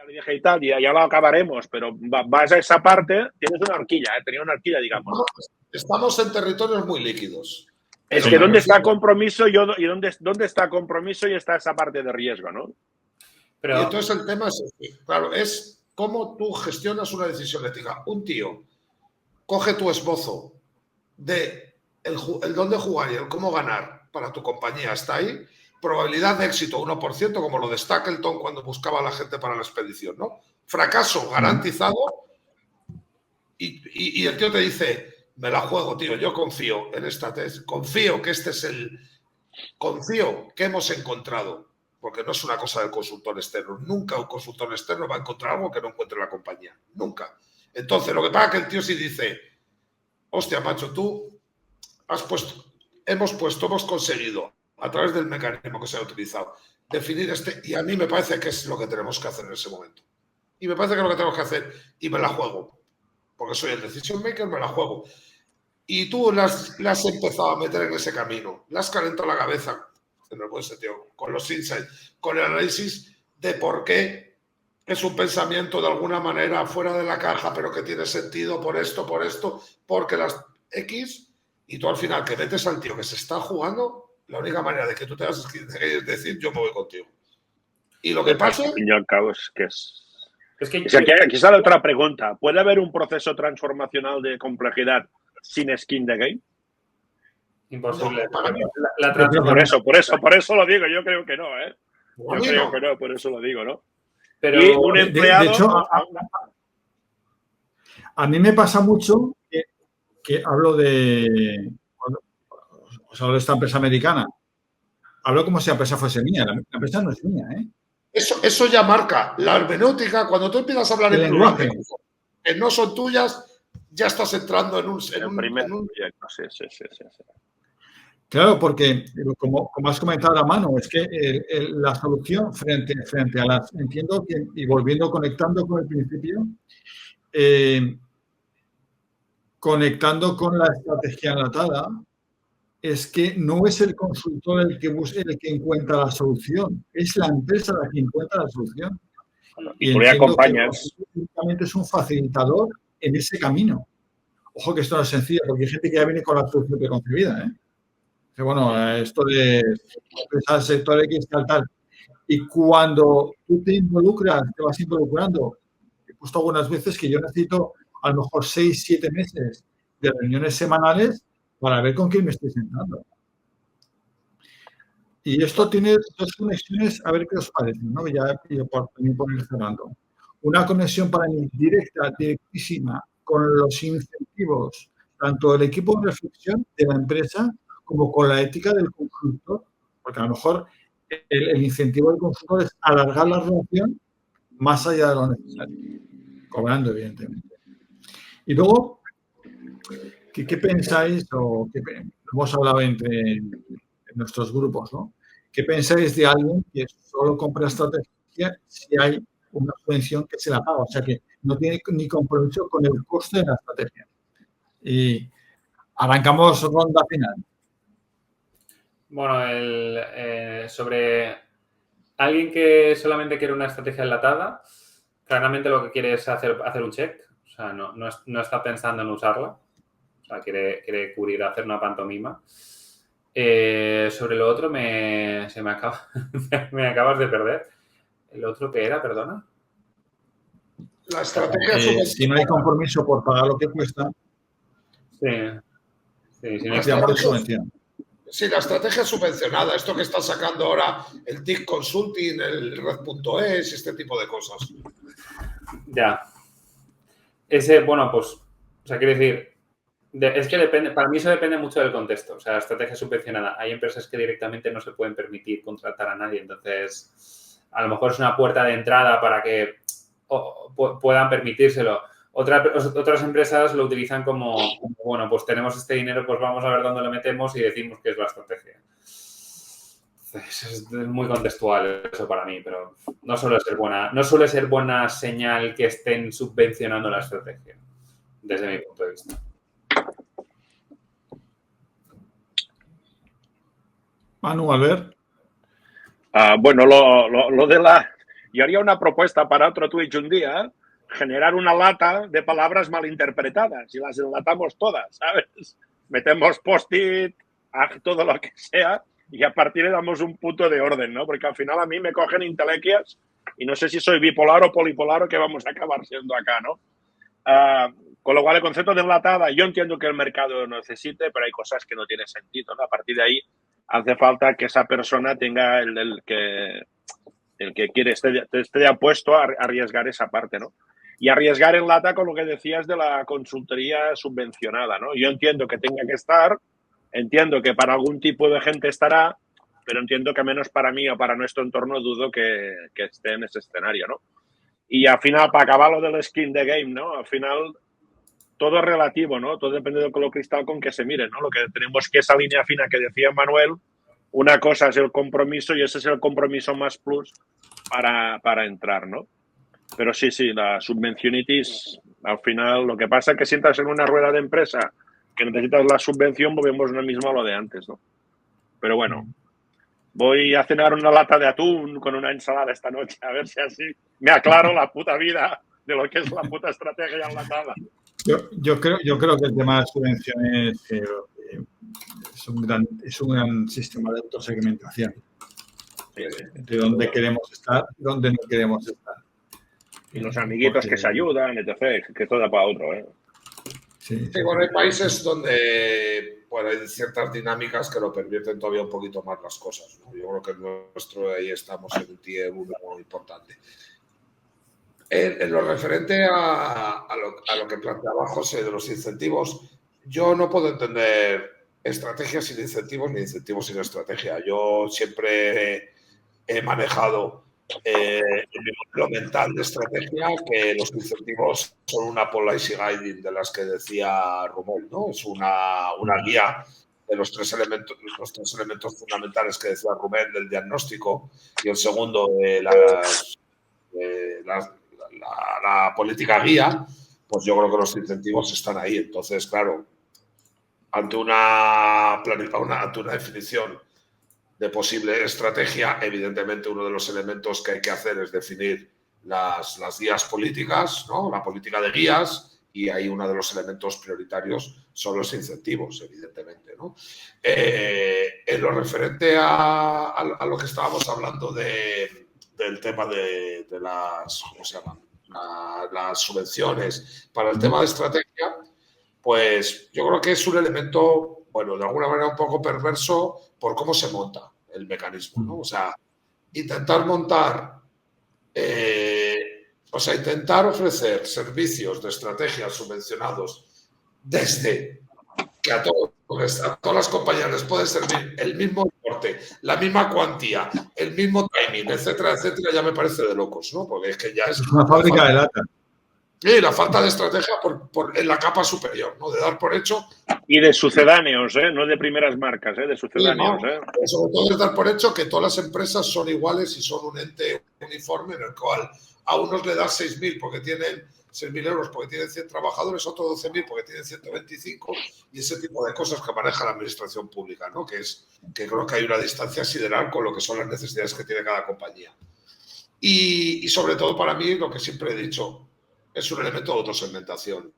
Le dije y tal, ya lo acabaremos, pero vas a esa parte, tienes una horquilla, tenía una horquilla, digamos. Estamos en territorios muy líquidos. Es que ¿dónde está compromiso y dónde está compromiso y está esa parte de riesgo, ¿no? Pero, y entonces el tema es, claro, es cómo tú gestionas una decisión ética. Un tío coge tu esbozo de el dónde jugar y el cómo ganar para tu compañía, está ahí. Probabilidad de éxito 1%, como lo de Stapleton cuando buscaba a la gente para la expedición, ¿no? Fracaso garantizado y el tío te dice, me la juego, tío, yo confío en esta tesis, confío que confío que hemos encontrado. Porque no es una cosa del consultor externo. Nunca un consultor externo va a encontrar algo que no encuentre la compañía. Nunca. Entonces, lo que pasa es que el tío sí dice, hostia, macho, hemos conseguido, a través del mecanismo que se ha utilizado, definir y a mí me parece que es lo que tenemos que hacer en ese momento. Y me parece que es lo que tenemos que hacer. Y me la juego. Porque soy el decision maker, me la juego. Y tú le has empezado a meter en ese camino. Le has calentado la cabeza. En el buen sentido, con los insights, con el análisis de por qué es un pensamiento de alguna manera fuera de la caja, pero que tiene sentido por esto, porque las X, y tú al final que metes al tío que se está jugando, la única manera de que tú te vas es decir, yo me voy contigo. Y lo que pasa... Al fin y al cabo es que aquí sale otra pregunta. ¿Puede haber un proceso transformacional de complejidad sin skin the game? Imposible. No, por eso lo digo, yo creo que no, ¿eh? Yo creo que no, por eso lo digo, ¿no? Pero y un empleado... De hecho, a mí me pasa mucho que hablo de... Os hablo de esta empresa americana. Hablo como si la empresa fuese mía. La empresa no es mía, ¿eh? Eso ya marca la hermenéutica. Cuando tú empiezas a hablar en plural, que no son tuyas, ya estás entrando en un... Sí. Claro, porque como has comentado a mano, es que la solución frente a las... Entiendo que, y conectando con el principio, conectando con la estrategia enlatada, es que no es el consultor el que encuentra la solución, es la empresa la que encuentra la solución. Y tú le acompañas. Que es un facilitador en ese camino. Ojo que esto no es sencillo, porque hay gente que ya viene con la solución preconcebida, ¿eh? Que bueno, esto de el sector X tal. Y cuando tú te involucras, te vas involucrando, he puesto algunas veces que yo necesito a lo mejor 6-7 meses de reuniones semanales para ver con quién me estoy sentando. Y esto tiene dos conexiones, a ver qué os parece, ¿no? Ya por ir cerrando. Una conexión para mí directísima, con los incentivos, tanto del equipo de reflexión de la empresa como con la ética del consultor, porque a lo mejor el incentivo del consultor es alargar la relación más allá de lo necesario, cobrando, evidentemente. Y luego, ¿qué pensáis o qué hemos hablado entre nuestros grupos, ¿no? ¿Qué pensáis de alguien que solo compra estrategia si hay una subvención que se la paga? O sea, que no tiene ni compromiso con el coste de la estrategia. Y arrancamos ronda final. Bueno, sobre alguien que solamente quiere una estrategia enlatada, claramente lo que quiere es hacer un check. O sea, no está pensando en usarla. O sea, quiere cubrir, hacer una pantomima. Sobre lo otro me acabas de perder. ¿El otro qué era? Perdona. La estrategia si no hay compromiso por pagar lo que cuesta, sí, no se llama subvención. Sí, la estrategia subvencionada, esto que está sacando ahora el TIC Consulting, el Red.es, este tipo de cosas. Ya. Bueno, pues, o sea, quiero decir, es que depende, para mí eso depende mucho del contexto. O sea, la estrategia subvencionada. Hay empresas que directamente no se pueden permitir contratar a nadie, entonces a lo mejor es una puerta de entrada para que puedan permitírselo. Otras empresas lo utilizan como, bueno, pues tenemos este dinero, pues vamos a ver dónde lo metemos y decimos que es la estrategia. Es muy contextual eso para mí, pero no suele ser buena señal que estén subvencionando la estrategia, desde mi punto de vista. Manu, Albert. Bueno, lo de la... Yo haría una propuesta para otro Twitch un día, generar una lata de palabras malinterpretadas y las enlatamos todas, ¿sabes? Metemos post-it, todo lo que sea y a partir le damos un punto de orden, ¿no? Porque al final a mí me cogen intelequias y no sé si soy bipolar o polipolar o qué vamos a acabar siendo acá, ¿no? Con lo cual el concepto de enlatada, yo entiendo que el mercado lo necesite, pero hay cosas que no tienen sentido, ¿no? A partir de ahí hace falta que esa persona tenga el que quiere esté apuesto a arriesgar esa parte, ¿no? Y arriesgar en lata con lo que decías de la consultoría subvencionada, ¿no? Yo entiendo que tenga que estar, entiendo que para algún tipo de gente estará, pero entiendo que menos para mí o para nuestro entorno dudo que esté en ese escenario, ¿no? Y al final, para acabar lo del skin de game, ¿no? Al final, todo es relativo, ¿no? Todo depende del color cristal con que se mire, ¿no? Lo que tenemos que esa línea fina que decía Manuel, una cosa es el compromiso y ese es el compromiso más plus para entrar, ¿no? Pero sí, la subvencionitis, al final, lo que pasa es que si entras en una rueda de empresa que necesitas la subvención, volvemos lo mismo a lo de antes, ¿no? Pero bueno, voy a cenar una lata de atún con una ensalada esta noche, a ver si así me aclaro la puta vida de lo que es la puta estrategia enlatada. Yo creo que el tema de subvenciones es un gran sistema de autosegmentación. De dónde queremos estar y dónde no queremos estar. Y los amiguitos que se ayudan, etc., que todo da para otro, ¿eh? Sí, bueno, hay países donde hay ciertas dinámicas que lo pervierten todavía un poquito más las cosas, ¿no? Yo creo que en nuestro ahí estamos en un tier muy importante. En lo referente a lo que planteaba José de los incentivos, yo no puedo entender estrategias sin incentivos ni incentivos sin estrategia. Yo siempre he manejado en mi modelo mental de estrategia que los incentivos son una policy guiding de las que decía Rumol, ¿no? Es una guía de los tres elementos fundamentales que decía Rumel del diagnóstico y el segundo de la política guía, pues yo creo que los incentivos están ahí. Entonces, claro, ante una definición de posible estrategia, evidentemente uno de los elementos que hay que hacer es definir las guías políticas, ¿no? La política de guías, y ahí uno de los elementos prioritarios son los incentivos, evidentemente, ¿no? En lo referente a lo que estábamos hablando del tema de las, ¿cómo se llama? Las subvenciones para el tema de estrategia, pues yo creo que es un elemento, bueno, de alguna manera un poco perverso por cómo se monta el mecanismo, ¿no? O sea, intentar intentar ofrecer servicios de estrategia subvencionados desde que a todas las compañías les puede servir el mismo importe, la misma cuantía, el mismo timing, etcétera, etcétera, ya me parece de locos, ¿no? Porque es que ya es una fábrica de lata. Y la falta de estrategia en la capa superior, ¿no? De dar por hecho. Y de sucedáneos, no de primeras marcas, de sucedáneos. Sí, ¿no? Sobre todo es dar por hecho que todas las empresas son iguales y son un ente uniforme en el cual a unos le das 6.000 porque tienen 6.000 euros porque tienen 100 trabajadores, otros 12.000 porque tienen 125 y ese tipo de cosas que maneja la administración pública, ¿no? Que creo que hay una distancia sideral con lo que son las necesidades que tiene cada compañía. Y sobre todo para mí, lo que siempre he dicho, es un elemento de autosegmentación.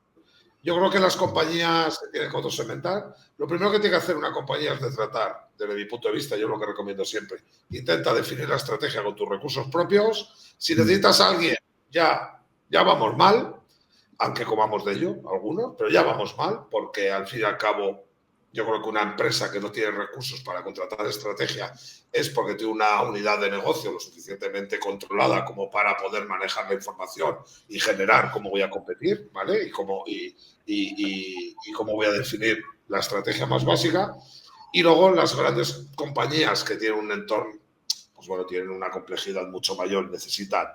Yo creo que las compañías que tienen que autosegmentar, lo primero que tiene que hacer una compañía es de tratar, desde mi punto de vista, yo lo que recomiendo siempre, intenta definir la estrategia con tus recursos propios. Si necesitas a alguien, ya vamos mal, aunque comamos de ello algunos, pero ya vamos mal, porque al fin y al cabo yo creo que una empresa que no tiene recursos para contratar estrategia es porque tiene una unidad de negocio lo suficientemente controlada como para poder manejar la información y generar cómo voy a competir, ¿vale? Y cómo voy a definir la estrategia más básica. Y luego las grandes compañías que tienen un entorno, pues bueno, tienen una complejidad mucho mayor, necesitan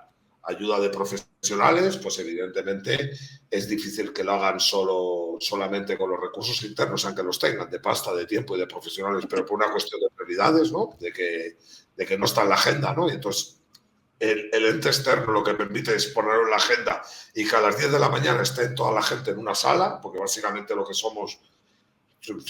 ayuda de profesionales, pues evidentemente es difícil que lo hagan solamente con los recursos internos, aunque los tengan, de pasta, de tiempo y de profesionales, pero por una cuestión de prioridades, ¿no? De que no está en la agenda, ¿no? Y entonces el ente externo lo que permite es ponerlo en la agenda y que a las 10 de la mañana esté toda la gente en una sala, porque básicamente lo que somos,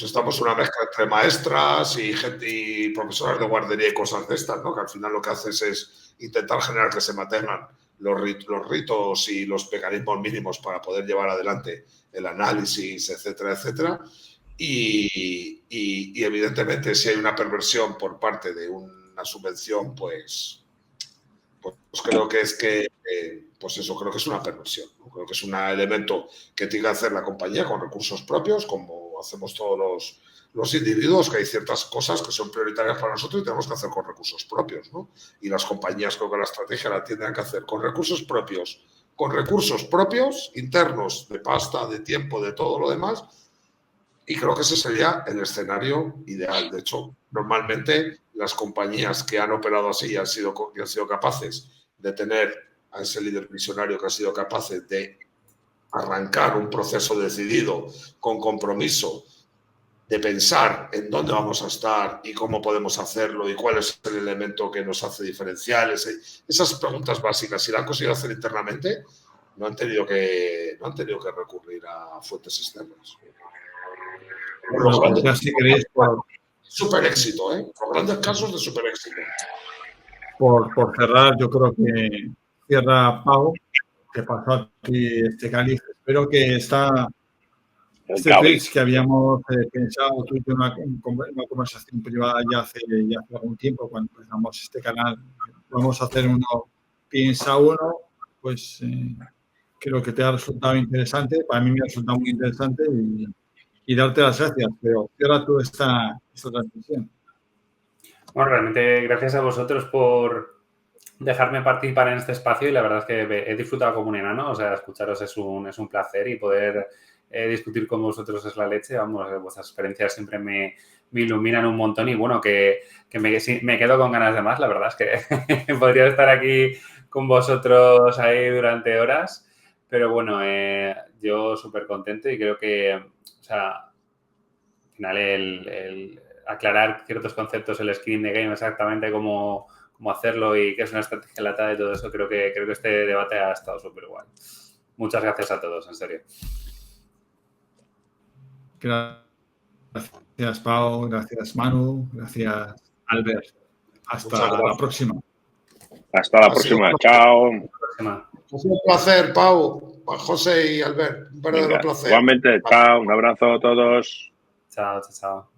estamos una mezcla entre maestras y gente y profesores de guardería y cosas de estas, ¿no? Que al final lo que haces es intentar generar que se mantengan los ritos y los mecanismos mínimos para poder llevar adelante el análisis, etcétera, etcétera. Y evidentemente si hay una perversión por parte de una subvención, pues creo que pues eso, creo que es una perversión, ¿no? Creo que es un elemento que tiene que hacer la compañía con recursos propios, como hacemos todos los individuos, que hay ciertas cosas que son prioritarias para nosotros y tenemos que hacer con recursos propios, ¿no? Y las compañías, creo que la estrategia la tienen que hacer con recursos propios internos, de pasta, de tiempo, de todo lo demás. Y creo que ese sería el escenario ideal. De hecho, normalmente las compañías que han operado así y han sido capaces de tener a ese líder visionario que ha sido capaz de arrancar un proceso decidido, con compromiso, de pensar en dónde vamos a estar y cómo podemos hacerlo y cuál es el elemento que nos hace diferenciales. Esas preguntas básicas, si las han conseguido hacer internamente, no han tenido que recurrir a fuentes externas. Bueno, ya si queréis, super éxito, por grandes casos de super éxito. Por cerrar, yo creo que cierra Pau, que pasó aquí este cáliz. Espero que este Twitch que habíamos pensado, tuvimos una conversación privada ya hace algún tiempo, cuando empezamos este canal, vamos a hacer uno, piensa uno, pues creo que te ha resultado interesante, para mí me ha resultado muy interesante y darte las gracias, pero cierra tú esta transmisión. Bueno, realmente gracias a vosotros por dejarme participar en este espacio y la verdad es que he disfrutado como un enano, o sea, escucharos es un placer y poder discutir con vosotros es la leche, vamos, vuestras experiencias siempre me iluminan un montón y bueno, que me quedo con ganas de más, la verdad es que podría estar aquí con vosotros ahí durante horas, pero bueno, yo súper contento y creo que, o sea, al final el aclarar ciertos conceptos, el skin the game, exactamente cómo hacerlo y qué es una estrategia enlatada y todo eso, creo que este debate ha estado súper guay. Muchas gracias a todos, en serio. Gracias, Pau. Gracias, Manu. Gracias, Albert. Hasta la próxima. Hasta la próxima. Chao. Ha sido un placer, Pau, José y Albert. Un verdadero placer. Igualmente, chao. Un abrazo a todos. Chao, chao.